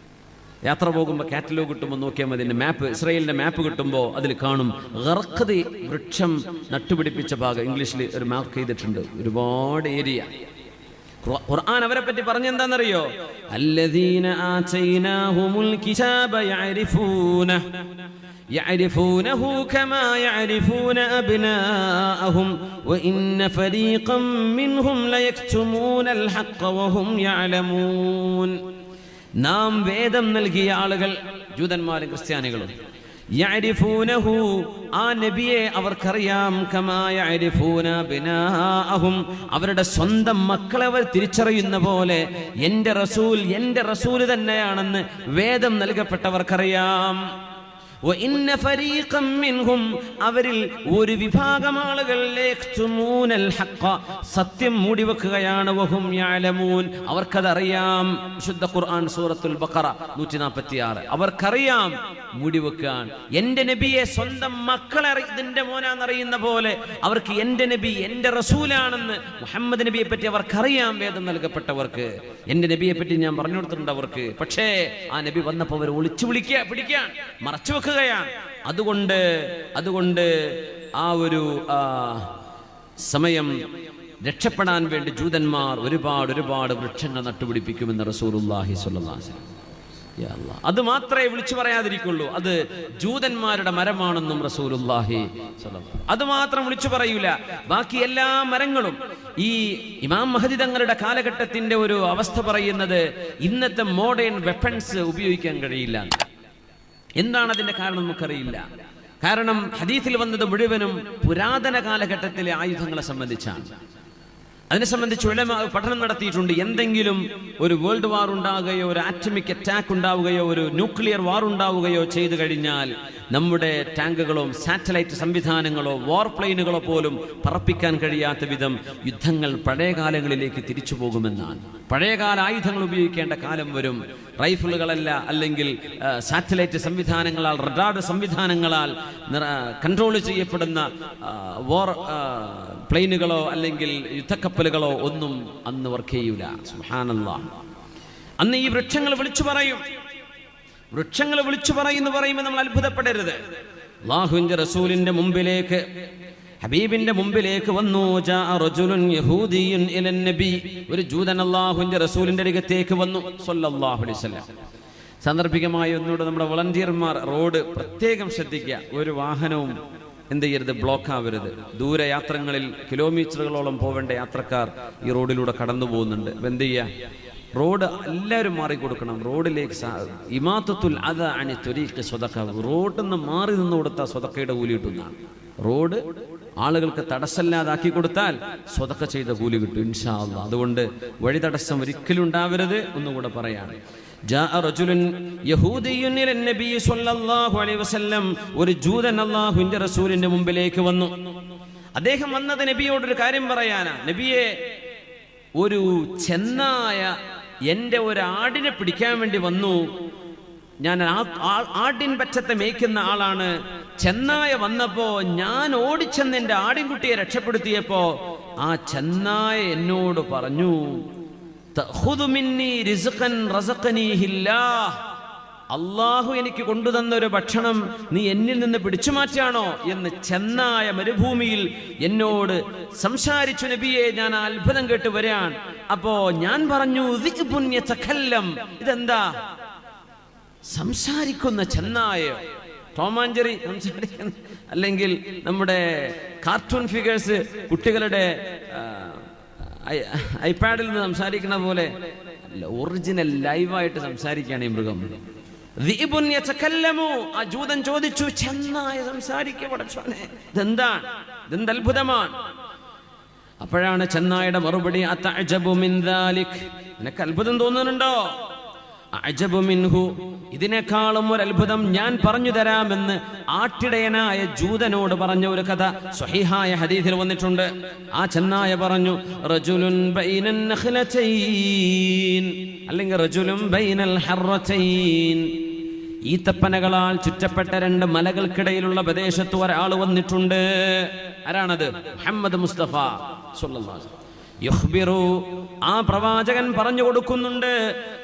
യാത്ര പോകുമ്പോൾ കാറ്റലോഗ് കിട്ടുമ്പോൾ നോക്കിയാൽ മതി, മാപ്പ്, ഇസ്രായേലിന്റെ മാപ്പ് കിട്ടുമ്പോൾ അതിൽ കാണും ഗർഖദ് വൃക്ഷം നട്ടുപിടിപ്പിച്ച ഭാഗം. ഇംഗ്ലീഷിൽ ഒരു മാർക്ക് ചെയ്തിട്ടുണ്ട്, ഒരുപാട് ഏരിയ. ഖുർആൻ അവരെ പറ്റി പറഞ്ഞെന്താണെന്നറിയോ? അല്ലദീന ആതൈനാഹുമുൽ കിതാബ യഅരിഫൂനഹു കമാ യഅരിഫൂന അബ്നാഅഹും വഇന്ന ഫരീഖൻ മിൻഹും ലയക്തുമൂനൽ ഹഖ്ഖ വഹും യഅലമൂൻ. നാം വേദം നൽകിയ ആളുകൾ, ജൂതന്മാരും ക്രിസ്ത്യാനികളും, യഅരിഫൂനഹു, ആ നബിയെ അവർക്കറിയാം, കമാ യഅരിഫൂന അബ്നാഅഹും, അവരുടെ സ്വന്തം മക്കളെ അവർ തിരിച്ചറിയുന്ന പോലെ എൻ്റെ റസൂൽ തന്നെയാണെന്ന് വേദം നൽകപ്പെട്ടവർക്കറിയാം. وإن فريقا منهم, അവരിൽ ഒരു വിഭാഗം ആളുകൾ യക്തുമൂനൽ ഹഖ്ഖ, സത്യം മൂടിവെക്കുകയാണ്. വഹും യഅലമൂൻ, അവർക്കതറിയാം. വിശുദ്ധ ഖുർആൻ സൂറത്തുൽ ബഖറ 146. അവർക്കറിയാം മൂടിവെക്കാൻ. എൻ്റെ നബിയെ സ്വന്തം മക്കളെ ഇതിന്റെ മോനാന്നറിയുന്ന പോലെ അവർക്ക് എൻ്റെ നബി, എൻ്റെ റസൂലാണെന്ന് മുഹമ്മദ് നബിയെ പറ്റി അവർക്കറിയാം. വേദം നൽകപ്പെട്ടവർക്ക് എൻ്റെ നബിയെ പറ്റി ഞാൻ പറഞ്ഞു കൊടുത്തിട്ടുണ്ട് അവർക്ക്. പക്ഷേ ആ നബി വന്നപ്പോൾ അവർ ഒളിച്ചു പിടിക്കാൻ, മറച്ചു വെക്കുകയാണ്. അതുകൊണ്ട് ആ ഒരു സമയം രക്ഷപ്പെടാൻ വേണ്ടി ജൂതന്മാർ ഒരുപാട് വൃക്ഷങ്ങൾ നട്ടുപിടിപ്പിക്കുമെന്ന് റസൂലുള്ളാഹി സ്വല്ലല്ലാഹു അലൈഹി വസല്ലം. യാ അല്ലാഹ്, അത് മാത്രമേ വിളിച്ചു പറയാതിരിക്കുള്ളൂ, അത് ജൂതന്മാരുടെ മരമാണെന്നും റസൂലുള്ളാഹി സ്വല്ലല്ലാഹു അലൈഹി വസല്ലം. അത് മാത്രം വിളിച്ചു പറയൂല. ബാക്കി എല്ലാ മരങ്ങളും, ഈ ഇമാം മഹദി തങ്ങളുടെ കാലഘട്ടത്തിന്റെ ഒരു അവസ്ഥ പറയുന്നത്, ഇന്നത്തെ മോഡേൺ വെപ്പൺസ് ഉപയോഗിക്കാൻ കഴിയില്ല. എന്താണ് അതിന്റെ കാരണം നമുക്കറിയില്ല. കാരണം ഹദീസിൽ വന്നത് മുഴുവനും പുരാതന കാലഘട്ടത്തിലെ ആയുധങ്ങളെ സംബന്ധിച്ചാണ്. അതിനെ സംബന്ധിച്ച് ഉലമാ പഠനം നടത്തിയിട്ടുണ്ട്. എന്തെങ്കിലും ഒരു വേൾഡ് വാർ ഉണ്ടാവുകയോ, ഒരു ആറ്റമിക് അറ്റാക്ക് ഉണ്ടാവുകയോ, ഒരു ന്യൂക്ലിയർ വാർ ഉണ്ടാവുകയോ ചെയ്തു കഴിഞ്ഞാൽ നമ്മുടെ ടാങ്കുകളോ സാറ്റലൈറ്റ് സംവിധാനങ്ങളോ വാർപ്ലെയിനുകളോ പോലും പറപ്പിക്കാൻ കഴിയാത്ത വിധം യുദ്ധങ്ങൾ പഴയ കാലങ്ങളിലേക്ക് തിരിച്ചു പോകുമെന്നാണ്. പഴയകാല ആയുധങ്ങൾ ഉപയോഗിക്കേണ്ട കാലം വരും. റൈഫിളുകളല്ല, അല്ലെങ്കിൽ സാറ്റലൈറ്റ് സംവിധാനങ്ങളാൽ, റഡാർ സംവിധാനങ്ങളാൽ കൺട്രോൾ ചെയ്യപ്പെടുന്ന വാർ പ്ലെയിനുകളോ അല്ലെങ്കിൽ യുദ്ധക്കപ്പലുകളോ ഒന്നും അന്ന് വർക്ക് ചെയ്യൂല. സുബ്ഹാനല്ലാഹ്. അന്ന് ഈ വൃക്ഷങ്ങൾ വിളിച്ചു പറയും. വൃക്ഷങ്ങൾ വിളിച്ചു പറയുമെന്ന് പറയുമ്പോൾ നമ്മൾ അത്ഭുതപ്പെടരുത്. അല്ലാഹുവിന്റെ റസൂലിന്റെ മുമ്പിലേക്ക്, ഹബീബിന്റെ മുമ്പിലേക്ക് വന്നു. ഒരു ജൂതൻ അല്ലാഹുവിന്റെ റസൂലിന്റെ അരികത്തേക്ക് വന്നു സ്വല്ലല്ലാഹു അലൈഹി വസല്ലം. സാന്ദർഭികമായി ഒന്നുകൂടെ നമ്മുടെ വളണ്ടിയർമാർ റോഡ് പ്രത്യേകം ശ്രദ്ധിക്കുക. ഒരു വാഹനവും എന്ത് ചെയ്യരുത്, ബ്ലോക്ക് ആവരുത്. ദൂരയാത്രകളിൽ കിലോമീറ്ററുകളോളം പോവേണ്ട യാത്രക്കാർ ഈ റോഡിലൂടെ കടന്നു പോകുന്നുണ്ട്. അപ്പം എന്ത് ചെയ്യുക, റോഡ് എല്ലാവരും മാറിക്കൊടുക്കണം. റോഡിലേക്ക് ഇമാത്തത്തുൽ അദാ അനി ത്വരീഖി സ്വദഖ, റോഡിൽ നിന്ന് മാറി നിന്ന് കൊടുത്താൽ സ്വദഖയുടെ കൂലി കിട്ടുന്നതാണ്. റോഡ് ആളുകൾക്ക് തടസ്സമില്ലാതാക്കി കൊടുത്താൽ സ്വദഖ ചെയ്ത കൂലി കിട്ടും ഇൻഷാ അല്ലാഹ്. അതുകൊണ്ട് വഴി തടസ്സം ഒരിക്കലും ഉണ്ടാവരുത്. ഒന്നുകൂടെ പറയാണ്, ഒരു ജൂതൻ അല്ലാഹുവിന്റെ റസൂലിന്റെ മുമ്പിലേക്ക് വന്നു. അദ്ദേഹം വന്നത് നബിയോടൊരു കാര്യം പറയാനാ. നബിയെ, ഒരു ചെന്നായ എന്റെ ഒരു ആടിനെ പിടിക്കാൻ വേണ്ടി വന്നു. ഞാൻ ആടിൻ പറ്റത്തെ മേയ്ക്കുന്ന ആളാണ്. ചെന്നായ വന്നപ്പോ ഞാൻ ഓടിച്ചെന്ന് എന്റെ ആടിൻകുട്ടിയെ രക്ഷപ്പെടുത്തിയപ്പോ ആ ചെന്നായ എന്നോട് പറഞ്ഞു, അള്ളാഹു എനിക്ക് കൊണ്ടുതന്ന ഒരു ഭക്ഷണം നീ എന്നിൽ നിന്ന് പിടിച്ചു മാറ്റാണോ എന്ന് ചെന്നായ മരുഭൂമിയിൽ എന്നോട് സംസാരിച്ചു. നബിയെ, ഞാൻ അത്ഭുതം കേട്ട് വരാൻ. അപ്പോ ഞാൻ പറഞ്ഞു, ഇതെന്താ സംസാരിക്കുന്ന ചെന്നായ? ടോമാഞ്ചറി സംസാരിക്കുന്ന, അല്ലെങ്കിൽ നമ്മുടെ കാർട്ടൂൺ ഫിഗേഴ്സ് കുട്ടികളുടെ ഐപാഡിൽ നിന്ന് സംസാരിക്കുന്ന പോലെ ഒറിജിനൽ ലൈവായിട്ട് സംസാരിക്കുകയാണ് ഈ മൃഗം. ആ ജൂതൻ ചോദിച്ചു, ചെന്നായ സംസാരിക്കപ്പെടേ, ഇതെന്താണ്? ഇതെന്ത് അത്ഭുതമാണ്? അപ്പോഴാണ് ചെന്നായുടെ മറുപടി, നിനക്ക് അത്ഭുതം തോന്നുന്നുണ്ടോ? അഅജബു മിൻഹു, ഇതിനേക്കാളും ഒരു അത്ഭുതം ഞാൻ പറഞ്ഞു തരാമെന്ന് ആട്ടിടയനായ ജൂതനോട് പറഞ്ഞ ഒരു കഥ സ്വഹീഹായ ഹദീസിൽ വന്നിട്ടുണ്ട്. ആ ചെന്നായ പറഞ്ഞു, റജുലുൻ ബൈനൻ നഖ്ലതൈൻ, അല്ലെങ്കിൽ റജുലുൻ ബൈനൽ ഹർറതൈൻ, ഈത്തപ്പനകളാൽ ചുറ്റപ്പെട്ട രണ്ട് മലകൾക്കിടയിലുള്ള പ്രദേശത്ത് ഒരാൾ വന്നിട്ടുണ്ട്. ആരാണത്? മുഹമ്മദ് മുസ്തഫ സ്വല്ലല്ലാഹു അലൈഹി വസല്ലം. യുഖ്ബിറു, ആ പ്രവാചകൻ പറഞ്ഞു കൊടുക്കുന്നുണ്ട്,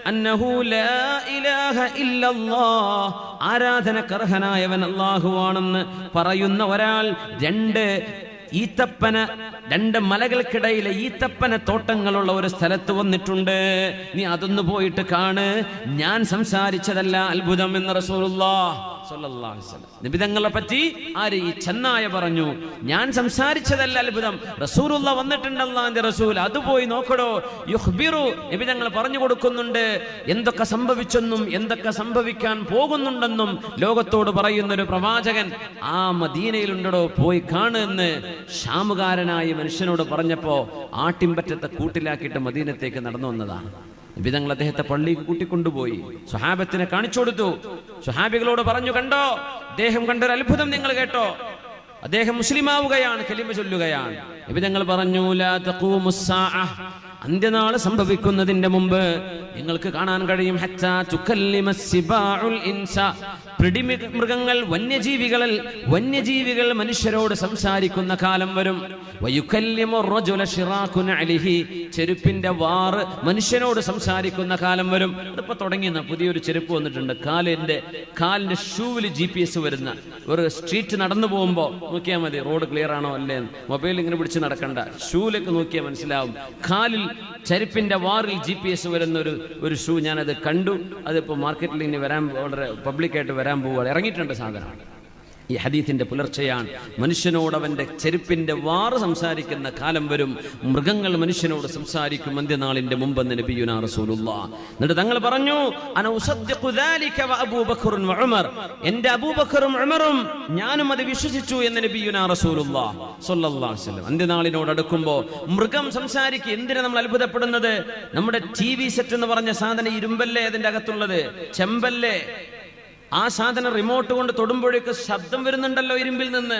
അന്നഹു ലാ ഇലാഹ ഇല്ലല്ലാഹ്, ആരാധനക്കർഹനായവൻ അല്ലാഹുവാണെന്ന് പറയുന്ന ഒരാൾ രണ്ട് മലകൾക്കിടയിലെ ഈത്തപ്പന തോട്ടങ്ങളുള്ള ഒരു സ്ഥലത്ത് വന്നിട്ടുണ്ട്. നീ അതൊന്ന് പോയിട്ട് കാണ്, ഞാൻ സംസാരിച്ചതല്ല അത്ഭുതം എന്ന് റസൂലുള്ളാഹ് സ്വല്ലല്ലാഹു അലൈഹി വസല്ലം. നബി തങ്ങളെ പറ്റി ആര്? ഈ ചെന്നായ പറഞ്ഞു, ഞാൻ സംസാരിച്ചതല്ല അത്ഭുതം, റസൂലുള്ളാഹ് വന്നിട്ടുണ്ട്, അല്ലാഹുവിന്റെ റസൂൽ, അത് പോയി നോക്കടോ. യുഖ്ബിറു, നബി തങ്ങൾ പറഞ്ഞു കൊടുക്കുന്നുണ്ട് എന്തൊക്കെ സംഭവിച്ചെന്നും എന്തൊക്കെ സംഭവിക്കാൻ പോകുന്നുണ്ടെന്നും ലോകത്തോട് പറയുന്ന ഒരു പ്രവാചകൻ ആ മദീനയിലുണ്ടോ, പോയി കാണ് എന്ന് ഷാമുകാരനായ മനുഷ്യനോട് പറഞ്ഞപ്പോ ആട്ടിൻപറ്റത്തെ കൂട്ടിലാക്കിയിട്ട് മദീനത്തേക്ക് നടന്നു വന്നതാണ്. നബി തങ്ങൾ അദ്ദേഹത്തെ പള്ളിക്ക് കൂട്ടിക്കൊണ്ടുപോയി സ്വഹാബത്തിനെ കാണിച്ചു കൊടുത്തു. സ്വഹാബികളോട് പറഞ്ഞു, കണ്ടോ, അദ്ദേഹം കണ്ടൊരു അത്ഭുതം നിങ്ങൾ കേട്ടോ, അദ്ദേഹം മുസ്ലിമാവുകയാണ്, കലിമ ചൊല്ലുകയാണ്. നബി തങ്ങൾ പറഞ്ഞു, ലാ തഖൂമുസ്സാഅ, അന്ത്യനാൾ സംഭവിക്കുന്നതിന്റെ മുമ്പ് നിങ്ങൾക്ക് കാണാൻ കഴിയും, ഹത്താ തുകല്ലിമസ്സിബാഉൽ ഇൻസ, മൃഗങ്ങൾ വന്യജീവികൾ മനുഷ്യരോട് സംസാരിക്കുന്ന കാലം വരും. ചെരുപ്പിന്റെ വാറ് മനുഷ്യനോട് സംസാരിക്കുന്ന കാലം വരും. അതിപ്പോ തുടങ്ങിയെന്ന പുതിയൊരു ചെരുപ്പ് വന്നിട്ടുണ്ട്, കാലിന്റെ ഷൂവിൽ GPS വരുന്ന. ഒരു സ്ട്രീറ്റ് നടന്നു പോകുമ്പോ നോക്കിയാൽ മതി റോഡ് ക്ലിയർ ആണോ അല്ലേ, മൊബൈൽ ഇങ്ങനെ പിടിച്ച് നടക്കണ്ട, ഷൂവിലേക്ക് നോക്കിയാൽ മനസ്സിലാവും. കാലിൽ ചെരുപ്പിന്റെ വാറിൽ GPS വരുന്ന ഒരു ഷൂ ഞാനത് കണ്ടു. അതിപ്പോ മാർക്കറ്റിൽ ഇനി വരാൻ, വളരെ പബ്ലിക്കായിട്ട് വരാൻ പോവുകയാണ്, ഇറങ്ങിയിട്ടുണ്ട് സാധനം. ഈ ഹദീത്തിന്റെ പുലർച്ചെയാണ്. മനുഷ്യനോട് അവന്റെ ചെരുപ്പിന്റെ വാറ് സംസാരിക്കുന്ന കാലം വരും, മൃഗങ്ങൾ മനുഷ്യനോട് സംസാരിക്കും അന്ത്യനാളിന്റെ മുമ്പെന്ന് നബിയുനാ റസൂലുള്ളാഹ്. എന്നിട്ട് തങ്ങൾ പറഞ്ഞു, അന ഉസദ്ദിഖു ദാലിക വ അബൂബക്കറുൻ വ ഉമർ, എന്റെ അബൂബക്കറും ഉമറും ഞാനും അത് വിശ്വസിച്ചു എന്ന് നബിയുനാ റസൂലുള്ളാഹ് സ്വല്ലല്ലാഹു അലൈഹി വസല്ലം. അന്ത്യനാളിനോട് അടുക്കുമ്പോൾ മൃഗം സംസാരിക്കും. എന്തിനാ നമ്മൾ അത്ഭുതപ്പെടുന്നത്? നമ്മുടെ TV സെറ്റ് എന്ന് പറഞ്ഞ സാധനം ഇരുമ്പല്ലേ അതിന്റെ അകത്തുള്ളത്, ചെമ്പല്ലേ? ആ സാധനം റിമോട്ട് കൊണ്ട് തൊടുമ്പോഴേക്ക് ശബ്ദം വരുന്നുണ്ടല്ലോ ഇരുമ്പിൽ നിന്ന്,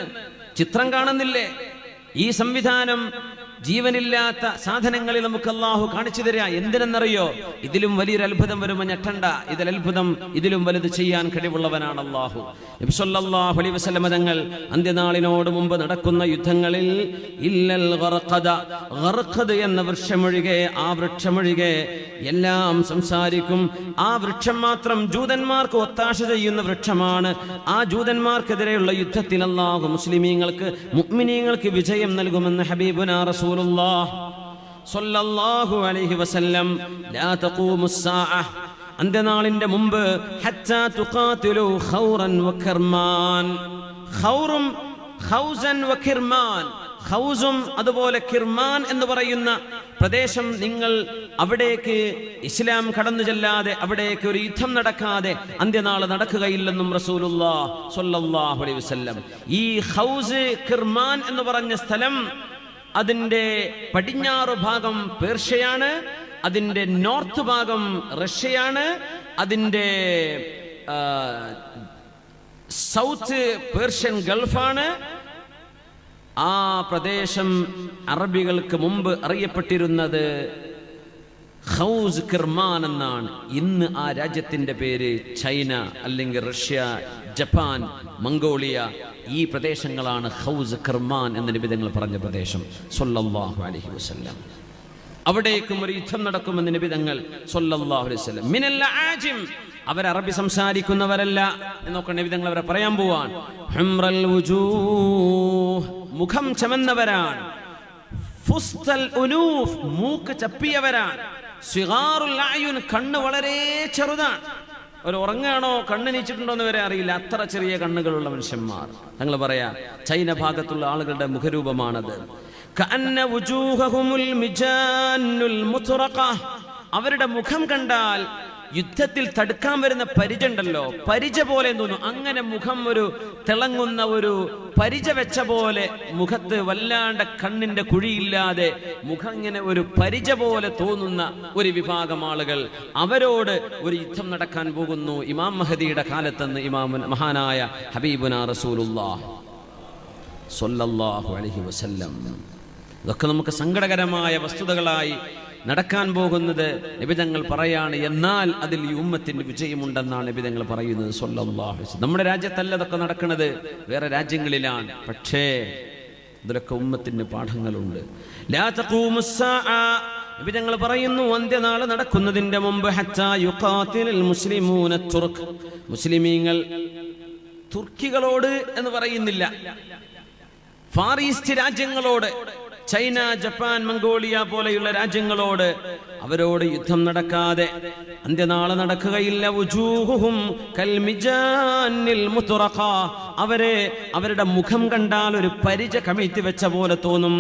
ചിത്രം കാണുന്നില്ലേ? ഈ സംവിധാനം ജീവനില്ലാത്ത സാധനങ്ങളിൽ നമുക്ക് അല്ലാഹു കാണിച്ചു തരിക. എന്തിനെന്നറിയോ? ഇതിലും വലിയൊരു അത്ഭുതം വരുമ്പോൾ ഞെട്ടണ്ട. ഇതിലും വലുത് ചെയ്യാൻ കഴിവുള്ളവനാണ് അല്ലാഹു. നബി സല്ലല്ലാഹു അലൈഹി വസല്ലം തങ്ങൾ അന്ത്യനാളിനോട് മുമ്പ് നടക്കുന്ന യുദ്ധങ്ങളിൽ ഇല്ലൽ ഗർഖദ് എന്ന വൃക്ഷമൊഴികെ, ആ വൃക്ഷമൊഴികെ എല്ലാം സംസാരിക്കും. ആ വൃക്ഷം മാത്രം ജൂതന്മാർക്ക് ഒത്താശ ചെയ്യുന്ന വൃക്ഷമാണ്. ആ ജൂതന്മാർക്കെതിരെയുള്ള യുദ്ധത്തിൽ അല്ലാഹു മുസ്ലിമീങ്ങൾക്ക്, മുഅ്മിനീങ്ങൾക്ക് വിജയം നൽകുമെന്ന് ഹബീബുനാ റസൂലുള്ളാഹി സ്വല്ലല്ലാഹു അലൈഹി വസല്ലം. ലാ തഖൂമുസ് സാഅ, അന്ത്യനാളിന്റെ മുമ്പ്, ഹത്താ തുഖാതിലു ഖൗറൻ വകിർമാൻ. ഖൗറും ഖൗസൻ വകിർമാൻ, ഖൗസും അതുപോലെ കിർമാൻ എന്ന് പറയുന്ന പ്രദേശം, നിങ്ങൾ അവിടേക്ക് ഇസ്ലാം കടന്നു ചെല്ലാതെ, അവിടേക്ക് ഒരു യുദ്ധം നടക്കാതെ അന്ത്യനാൾ നടക്കുകയില്ലെന്നും റസൂലുള്ളാഹി സ്വല്ലല്ലാഹു അലൈഹി വസല്ലം. ഈ ഖൗസ് കിർമാൻ എന്ന് പറഞ്ഞ സ്ഥലം, അതിന്റെ പടിഞ്ഞാറ് ഭാഗം പേർഷ്യയാണ്, അതിന്റെ നോർത്ത് ഭാഗം റഷ്യയാണ്, അതിന്റെ സൗത്ത് പേർഷ്യൻ ഗൾഫാണ്. ആ പ്രദേശം അറബികൾക്ക് മുമ്പ് അറിയപ്പെട്ടിരുന്നത് ഖൗസ് കിർമാൻ എന്നാണ്. ഇന്ന് ആ രാജ്യത്തിന്റെ പേര് ചൈന, അല്ലെങ്കിൽ റഷ്യ, ജപ്പാൻ, മംഗോളിയ. ഈ പ്രദേശങ്ങളാണ് ഖൗസ് കിർമാൻ എന്ന് നബി തങ്ങൾ പറഞ്ഞ പ്രദേശം സ്വല്ലല്ലാഹു അലൈഹി വസല്ലം. അവിടേക്കും ഒരു യുദ്ധം നടക്കുമെന്ന് നബി തങ്ങൾ സ്വല്ലല്ലാഹു അലൈഹി വസല്ലം. മിനൽ ആജിം, അവർ അറബി സംസാരിക്കുന്നവരല്ല എന്നൊക്കെ നബി തങ്ങൾ അവരെ പറയാൻ പോവാൻ. ഹുംറൽ വുജൂഹ്, മുഖം ചമന്നവരാണ്. ഫുസ്തൽ ഉനൂഫ്, മൂക്ക് ചപ്പിയവരാണ്. സിഗാറുൽ അയുൻ, കണ്ണ് വളരെ ചെറുതാണ്. ഒരു ഉറങ്ങാണോ കണ്ണ് നീച്ചിട്ടുണ്ടോ എന്ന് വരെ അറിയില്ല, അത്ര ചെറിയ കണ്ണുകളുള്ള മനുഷ്യന്മാർ. തങ്ങൾ പറയാ ചൈന ഭാഗത്തുള്ള ആളുകളുടെ മുഖരൂപമാണത്. കഅന്ന വുജൂഹഹുമുൽ മിജാനുൽ മുത്റഖ, അവരുടെ മുഖം കണ്ടാൽ യുദ്ധത്തിൽ തടുക്കാൻ വരുന്ന പരിച ഉണ്ടല്ലോ, പരിച പോലെ തോന്നും. അങ്ങനെ മുഖം ഒരു തിളങ്ങുന്ന ഒരു പരിച വെച്ച പോലെ, മുഖത്ത് വല്ലാണ്ട് കണ്ണിന്റെ കുഴിയില്ലാതെ മുഖം ഇങ്ങനെ ഒരു പരിച പോലെ തോന്നുന്ന ഒരു വിഭാഗം ആളുകൾ, അവരോട് ഒരു യുദ്ധം നടക്കാൻ പോകുന്നു ഇമാം മഹദിയുടെ കാലത്തെന്ന് മഹാനായ ഹബീബുനാ റസൂലുള്ളാഹി സ്വല്ലല്ലാഹു അലൈഹി വസല്ലം. ഇതൊക്കെ നമുക്ക് സങ്കടകരമായ വസ്തുതകളായി നടക്കാൻ പോകുന്നത് നബി തങ്ങൾ പറയാണ്. എന്നാൽ അതിൽ ഈ ഉമ്മത്തിന്റെ വിജയമുണ്ടെന്നാണ് നബി തങ്ങൾ പറയുന്നത് സ്വല്ലല്ലാഹു അലൈഹി വസല്ലം. നമ്മുടെ രാജ്യത്തല്ല ഇതൊക്കെ നടക്കുന്നത്, വേറെ രാജ്യങ്ങളിലാണ്. പക്ഷേ ഇതിലൊക്കെ ഉമ്മത്തിന് പാഠങ്ങളുണ്ട്. ലാ തഖൂമുസ് സാഅ, നബി തങ്ങൾ പറയുന്നു അന്ത്യനാൾ നടക്കുന്നതിന്റെ മുമ്പ്, ഹത്താ യുഖാതിലുൽ മുസ്ലിമൂന തുർക്ക്, മുസ്ലിമീങ്ങൾ തുർക്കികളോട് എന്ന് പറയുന്നില്ല, ഫാർ ഈസ്റ്റ് രാജ്യങ്ങളോട്, ചൈന, ജപ്പാൻ, മംഗോളിയ പോലെയുള്ള രാജ്യങ്ങളോട്, അവരോട് യുദ്ധം നടക്കാതെ അന്ത്യനാളെ നടക്കുകയില്ല. വുജൂഹുഹും കൽമിജാനിൽ മുത്റഖ, അവരുടെ മുഖം കണ്ടാൽ ഒരു പരിച കമിഴ്ത്തി വെച്ച പോലെ തോന്നും.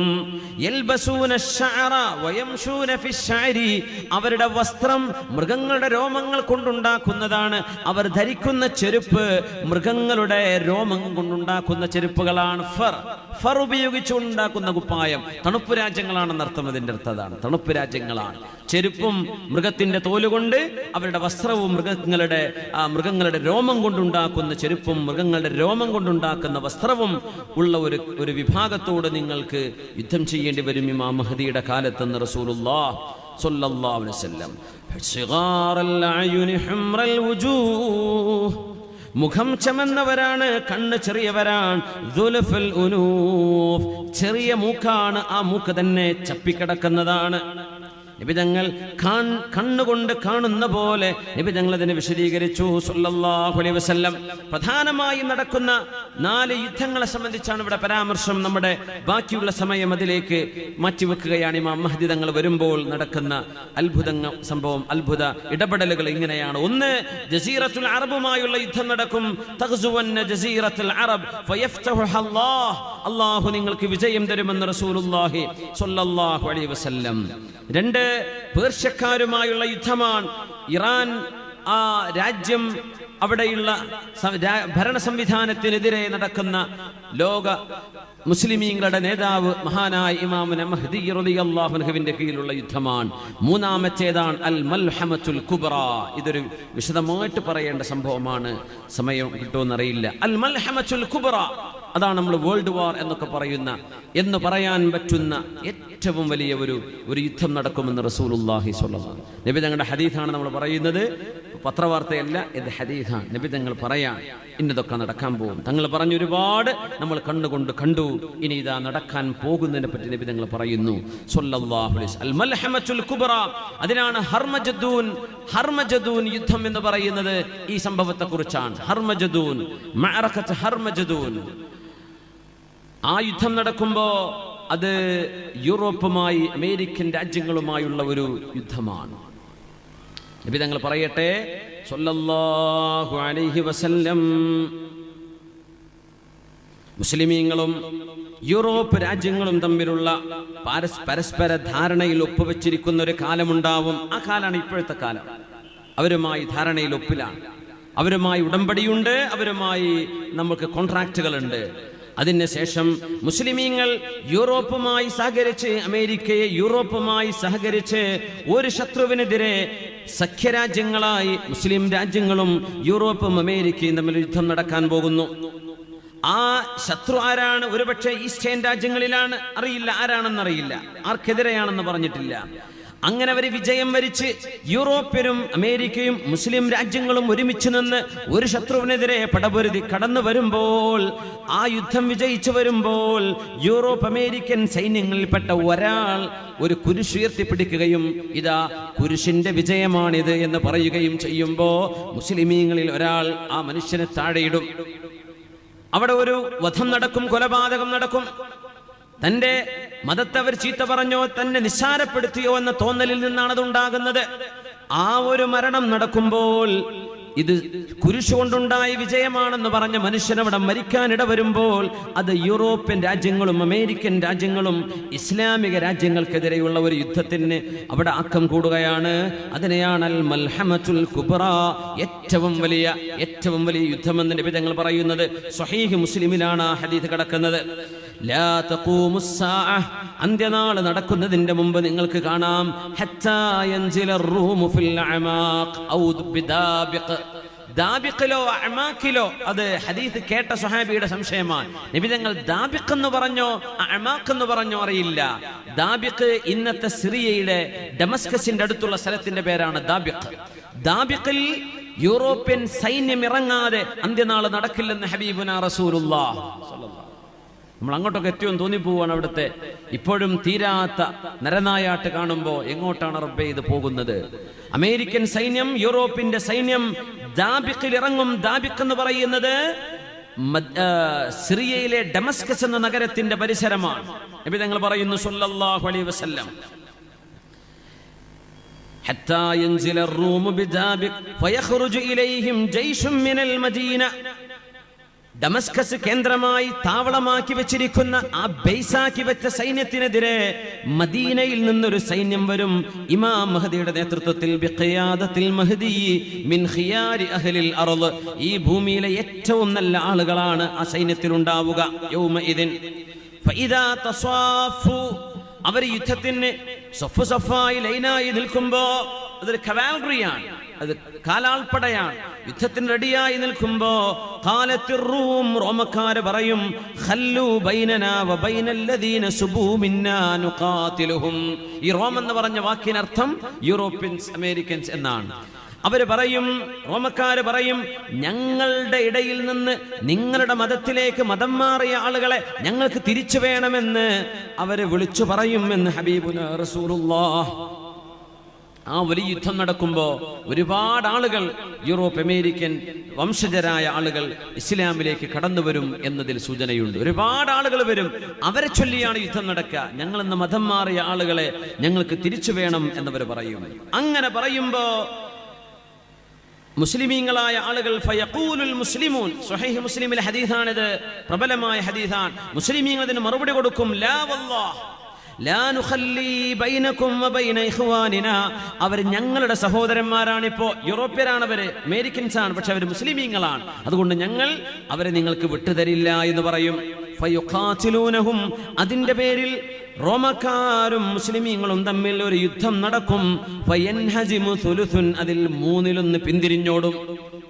യൽബസൂന അശ്ശഅറ വയംശൂന ഫിശ്ശഅരി, അവരുടെ വസ്ത്രം മൃഗങ്ങളുടെ രോമങ്ങൾ കൊണ്ടുണ്ടാക്കുന്നതാണ്. അവർ ധരിക്കുന്ന ചെരുപ്പ് മൃഗങ്ങളുടെ രോമം കൊണ്ടുണ്ടാക്കുന്ന ചെരുപ്പുകളാണ്. ഫർ ഉപയോഗിച്ചുണ്ടാക്കുന്ന കുപ്പായം. തണുപ്പ് രാജ്യങ്ങളാണെന്ന് അർത്ഥം. അതിന്റെ അർത്ഥം അതാണ്, തണുപ്പ് രാജ്യങ്ങളാണ്. ചെരുപ്പും മൃഗത്തിന്റെ തോലുകൊണ്ട്, അവരുടെ വസ്ത്രവും മൃഗങ്ങളുടെ രോമം കൊണ്ടുണ്ടാക്കുന്ന ചെരുപ്പും മൃഗങ്ങളുടെ രോമം കൊണ്ടുണ്ടാക്കുന്ന വസ്ത്രവും ഉള്ള ഒരു വിഭാഗത്തോട് നിങ്ങൾക്ക് യുദ്ധം ചെയ്യേണ്ടി വരും ഇമാം മഹദിയുടെ കാലത്തെന്ന് റസൂലുള്ളാഹി സ്വല്ലല്ലാഹു അലൈഹി വസല്ലം. സിഗാറൽ അയുനി ഹുംറൽ വുജൂഹ്, മുഖം ചമന്നവരാണ്, കണ്ണ് ചെറിയവരാണ്. ദുൽഫുൽ ഉനൂഫ്, ചെറിയ മൂക്കാണ്, ആ മൂക്ക് തന്നെ ചപ്പിക്കിടക്കുന്നതാണ്. നബി തങ്ങൾ കണ്ണുകൊണ്ട് കാണുന്ന പോലെ നബി തങ്ങൾ അതിനെ വിശദീകരിച്ചു സ്വല്ലല്ലാഹു അലൈഹി വസല്ലം. പ്രധാനമായും നടക്കുന്ന 4 യുദ്ധങ്ങളെ സംബന്ധിച്ചാണ് ഇവിടെ പരാമർശം. നമ്മുടെ ബാക്കിയുള്ള സമയം അതിലേക്ക് മാറ്റിവെക്കുകയാണ്. ഇമാം മഹ്ദി തങ്ങൾ വരുമ്പോൾ നടക്കുന്ന അത്ഭുത ഇടപെടലുകൾ ഇങ്ങനെയാണ്. ഒന്ന്, ജസീറത്തുൽ അറബുമായുള്ള യുദ്ധം നടക്കും. തഗ്സുവന്ന ജസീറത്തുൽ അറബ് ഫയഫ്തഹുഹ അല്ലാഹ്, അല്ലാഹു നിങ്ങൾക്ക് വിജയം തരുമെന്ന് റസൂലുള്ളാഹി സ്വല്ലല്ലാഹു അലൈഹി വസല്ലം. 2, പേർഷ്യക്കാരുമായുള്ള യുദ്ധമാണ്. ഇറാൻ ആ രാജ്യം അവിടെയുള്ള ഭരണ സംവിധാനത്തിനെതിരെ നടക്കുന്ന ലോക മുസ്ലിമീങ്ങളുടെ നേതാവ് മഹാനായ ഇമാമുന മഹ്ദി റളിയല്ലാഹു അൻഹുവിന്റെ കീഴിലുള്ള യുദ്ധമാണ്. മൂന്നാമത്തേതാണ് അൽ മൽഹമത്തുൽ കുബ്ര. ഇതൊരു വിശദമായിട്ട് പറയേണ്ട സംഭവമാണ്, സമയം കിട്ടുമെന്നറിയില്ല. അൽ മൽഹമത്തുൽ കുബ്ര, അതാണ് നമ്മൾ വേൾഡ് വാർ എന്നൊക്കെ എന്ന് പറയാൻ പറ്റുന്ന ഏറ്റവും വലിയ ഒരു യുദ്ധം നടക്കുമെന്ന് റസൂലുള്ളാഹി സ്വല്ലല്ലാഹു അലൈഹി വസല്ലം നബി തങ്ങളുടെ ഹദീസാണ് നമ്മൾ പറയുന്നത്, പത്രവാർത്തയല്ല, ഇത് ഹദീസാണ്. നബി തങ്ങൾ പറയാൻ ഇന്നതൊക്കെ നടക്കാൻ പോകും. തങ്ങൾ പറഞ്ഞു ഒരുപാട് നമ്മൾ കണ്ണുകൊണ്ട് കണ്ടു, ഇനി ഇതാ നടക്കാൻ പോകുന്നതിനെ പറ്റി നബി തങ്ങൾ പറയുന്നു സ്വല്ലല്ലാഹു അലൈഹി വസല്ലം. അൽ മൽഹമത്തുൽ കുബ്ര, അതിനാണ് ഹർമജദൂൻ യുദ്ധം എന്ന് പറയുന്നത്. ഈ സംഭവത്തെ കുറിച്ചാണ് ഹർമജദൂൻ, മഅറഖത്ത് ഹർമജദൂൻ. ആ യുദ്ധം നടക്കുമ്പോ അത് യൂറോപ്പുമായി അമേരിക്കൻ രാജ്യങ്ങളുമായുള്ള ഒരു യുദ്ധമാണ്. നബി തങ്ങൾ പറയട്ടെ സ്വല്ലല്ലാഹു അലൈഹി വസല്ലം, മുസ്ലിമീങ്ങളും യൂറോപ്പ് രാജ്യങ്ങളും തമ്മിലുള്ള പരസ്പര ധാരണയിൽ ഒപ്പുവെച്ചിരിക്കുന്ന ഒരു കാലമുണ്ടാവും. ആ കാലാണ് ഇപ്പോഴത്തെ കാലം. അവരുമായി ധാരണയിൽ ഒപ്പിലാണ്, അവരുമായി ഉടമ്പടിയുണ്ട്, അവരുമായി നമുക്ക് കോൺട്രാക്റ്റുകളുണ്ട്. അതിനുശേഷം മുസ്ലിമീങ്ങൾ യൂറോപ്പുമായി സഹകരിച്ച്, അമേരിക്കയെ യൂറോപ്പുമായി സഹകരിച്ച് ഒരു ശത്രുവിനെതിരെ സഖ്യരാജ്യങ്ങളായി മുസ്ലിം രാജ്യങ്ങളും യൂറോപ്പും അമേരിക്കയും തമ്മിൽ യുദ്ധം നടക്കാൻ പോകുന്നു. ആ ശത്രു ആരാണ്? ഒരുപക്ഷെ ഈസ്റ്റേൺ രാജ്യങ്ങളിലാണ്, അറിയില്ല, ആരാണെന്നറിയില്ല, ആർക്കെതിരെയാണെന്ന് പറഞ്ഞിട്ടില്ല. അങ്ങനെ അവർ വിജയം വരിച്ച് യൂറോപ്യരും അമേരിക്കയും മുസ്ലിം രാജ്യങ്ങളും ഒരുമിച്ച് നിന്ന് ഒരു ശത്രുവിനെതിരെ പടപൊരുതി കടന്നു വരുമ്പോൾ, ആ യുദ്ധം വിജയിച്ചു വരുമ്പോൾ യൂറോപ്പ് അമേരിക്കൻ സൈന്യങ്ങളിൽപ്പെട്ട ഒരാൾ ഒരു കുരിശുയർത്തിപ്പിടിക്കുകയും ഇതാ കുരിശിന്റെ വിജയമാണിത് എന്ന് പറയുകയും ചെയ്യുമ്പോ മുസ്ലിമീങ്ങളിൽ ഒരാൾ ആ മനുഷ്യനെ താഴെയിടും. അവിടെ ഒരു വധം നടക്കും, കൊലപാതകം നടക്കും. തന്റെ മതത്തെ അവർ ചീത്ത പറഞ്ഞോ, തന്നെ നിസ്സാരപ്പെടുത്തിയോ എന്ന തോന്നലിൽ നിന്നാണ് അതുണ്ടാകുന്നത്. ആ ഒരു മരണം നടക്കുമ്പോൾ ഇത് കുരിശുകൊണ്ടുണ്ടായ വിജയമാണെന്ന് പറഞ്ഞ മനുഷ്യനവിടെ മരിക്കാനിട വരുമ്പോൾ അത് യൂറോപ്യൻ രാജ്യങ്ങളും അമേരിക്കൻ രാജ്യങ്ങളും ഇസ്ലാമിക രാജ്യങ്ങൾക്കെതിരെയുള്ള ഒരു യുദ്ധത്തിന് അവിടെ ആക്കം കൂടുകയാണ്. അതിനെയാണ് അൽ മൽഹമത്തുൽ കുബ്ര, ഏറ്റവും വലിയ യുദ്ധമെന്ന് നബി തങ്ങൾ പറയുന്നത്. സ്വഹീഹ് മുസ്ലിമിലാണ് ആ ഹദീസ് കിടക്കുന്നത്. ലാ തഖൂമുസ് സാഅ, അന്ത്യനാൾ നടക്കുന്നതിന്റെ മുമ്പ് നിങ്ങൾക്ക് കാണാം, ഹത്താ യൻസില റൂമു ഫിൽ അമാഖ് ഔ ബിദാബിഖ്, ദാബിഖിലോ അമാഖിലോ. അത് ഹദീസ് കേട്ട സ്വഹാബിയുടെ സംശയമാണ്. നബി തങ്ങൾ ദാബിഖ് എന്ന് പറഞ്ഞോ അമാഖ് എന്ന് പറഞ്ഞോ അറിയില്ല. ദാബിഖ് ഇന്നത്തെ സിറിയയിലെ ഡമസ്കസിന്റെ അടുത്തുള്ള സ്ഥലത്തിന്റെ പേരാണ് ദാബിഖ്. ദാബിഖിൽ യൂറോപ്യൻ സൈന്യം ഇറങ്ങാതെ അന്ത്യനാൾ നടക്കില്ലെന്ന് ഹബീബുനാ റസൂലുള്ളാഹി സ്വല്ലല്ലാഹു. നമ്മൾ അങ്ങോട്ടൊക്കെ എത്തിയെന്ന് തോന്നിപ്പോവാണ്. അവിടുത്തെ ഇപ്പോഴും തീരാത്ത നരനായാട്ട് കാണുമ്പോൾ എങ്ങോട്ടാണ് റബ്ബേ ഇത് പോകുന്നത്? അമേരിക്കൻ സൈന്യം, യൂറോപ്പിന്റെ സൈന്യം ദാബിഖിൽ ഇറങ്ങും. ദാബിഖ് എന്ന് പറയുന്നത് സിറിയയിലെ ഡമസ്കസ് എന്ന നഗരത്തിന്റെ പരിസരമാണ്. നബി തങ്ങൾ പറയുന്നു സ്വല്ലല്ലാഹു അലൈഹി വസല്ലം, ഹത്താ യൻസില റൂമു ബിദാബിഖ് ഫയഖ്റുജു ഇലൈഹിം ജയ്ഷും മിനൽ മദീന. ഡമസ്കസ് കേന്ദ്രമായി താവളമാക്കി വെച്ചിരിക്കുന്ന, ആ ബേസാക്കി വെച്ച സൈന്യത്തിനെതിരെ മദീനയിൽ നിന്നൊരു സൈന്യം വരും. ഇമാം മഹദിയുടെ നേതൃത്വത്തിൽ, ബിഖിയാദത്തിൽ മഹദി മിൻ ഖിയാരി അഹ്ലിൽ അർള്, ഈ ഭൂമിയിലെ ഏറ്റവും നല്ല ആളുകളാണ് ആ സൈന്യത്തിൽ ഉണ്ടാവുക. യൗമഇദിൻ ഫഇദാ തസാഫു, അവർ യുദ്ധത്തിന് സഫു സഫായി ലൈനായി നിൽക്കുമ്പോ, അതൊരു കവാൽറിയാണ്, അത് കാലാൾപ്പടയാണ്. യുദ്ധത്തിന് റെഡിയായി നിൽക്കുമ്പോ ഖാലത്തിർ റൂം, റോമക്കാര് പറയും, ഖല്ലു ബൈനനാ വ ബൈനല്ലദീന സുബൂ മിന്നാ നുഖാതിലുഹും. ഈ റോം എന്ന് പറഞ്ഞ വാക്കിനർത്ഥം യൂറോപ്യൻസ്, അമേരിക്കൻസ് എന്നാണ്. അവര് പറയും, റോമക്കാര് പറയും, ഞങ്ങളുടെ ഇടയിൽ നിന്ന് നിങ്ങളുടെ മതത്തിലേക്ക് മതം മാറിയ ആളുകളെ ഞങ്ങൾക്ക് തിരിച്ചു വേണമെന്ന് അവര് വിളിച്ചു പറയും എന്ന് ഹബീബുനാ റസൂലുള്ളാഹ്. ആ വലിയ യുദ്ധം നടക്കുമ്പോ ഒരുപാട് ആളുകൾ, യൂറോപ്പ് അമേരിക്കൻ വംശജരായ ആളുകൾ ഇസ്ലാമിലേക്ക് കടന്നു വരും എന്നതിൽ സൂചനയുണ്ട്. ഒരുപാട് ആളുകൾ വരും. അവരെ ചൊല്ലിയാണ് യുദ്ധം നടക്കുക. ഞങ്ങൾ ഇന്ന് മതം മാറിയ ആളുകളെ ഞങ്ങൾക്ക് തിരിച്ചു വേണം എന്നവർ പറയും. അങ്ങനെ പറയുമ്പോ മുസ്ലിമീങ്ങളായ ആളുകൾ, ഫയഖൂലുൽ മുസ്ലിമൂൻ, സ്വഹീഹ് മുസ്ലിമിലെ ഹദീസാണിത്, പ്രബലമായ ഹദീസാണ്. മുസ്ലിമീങ്ങൾ അതിന് മറുപടി കൊടുക്കും, ലാ വല്ലാഹ് ലാ നുഖല്ലി ബൈനകും വബൈന ഇഖ്വാനിനാ, അവർ ഞങ്ങളുടെ സഹോദരന്മാരാണിപ്പോ. യൂറോപ്യരാണ് അവര്, അമേരിക്കൻസ് ആണ്, പക്ഷെ അവർ മുസ്ലിമീങ്ങളാണ്. അതുകൊണ്ട് ഞങ്ങൾ അവരെ നിങ്ങൾക്ക് വിട്ടുതരില്ല എന്ന് പറയും. ഫയുഖാതിലൂനഹും, അതിന്റെ പേരിൽ റോമക്കാരും മുസ്ലിമീങ്ങളും തമ്മിൽ ഒരു യുദ്ധം നടക്കും. ഫയൻഹസിമു സുലുസുൻ, അതിൽ 1/3 പിന്തിരിഞ്ഞോടും.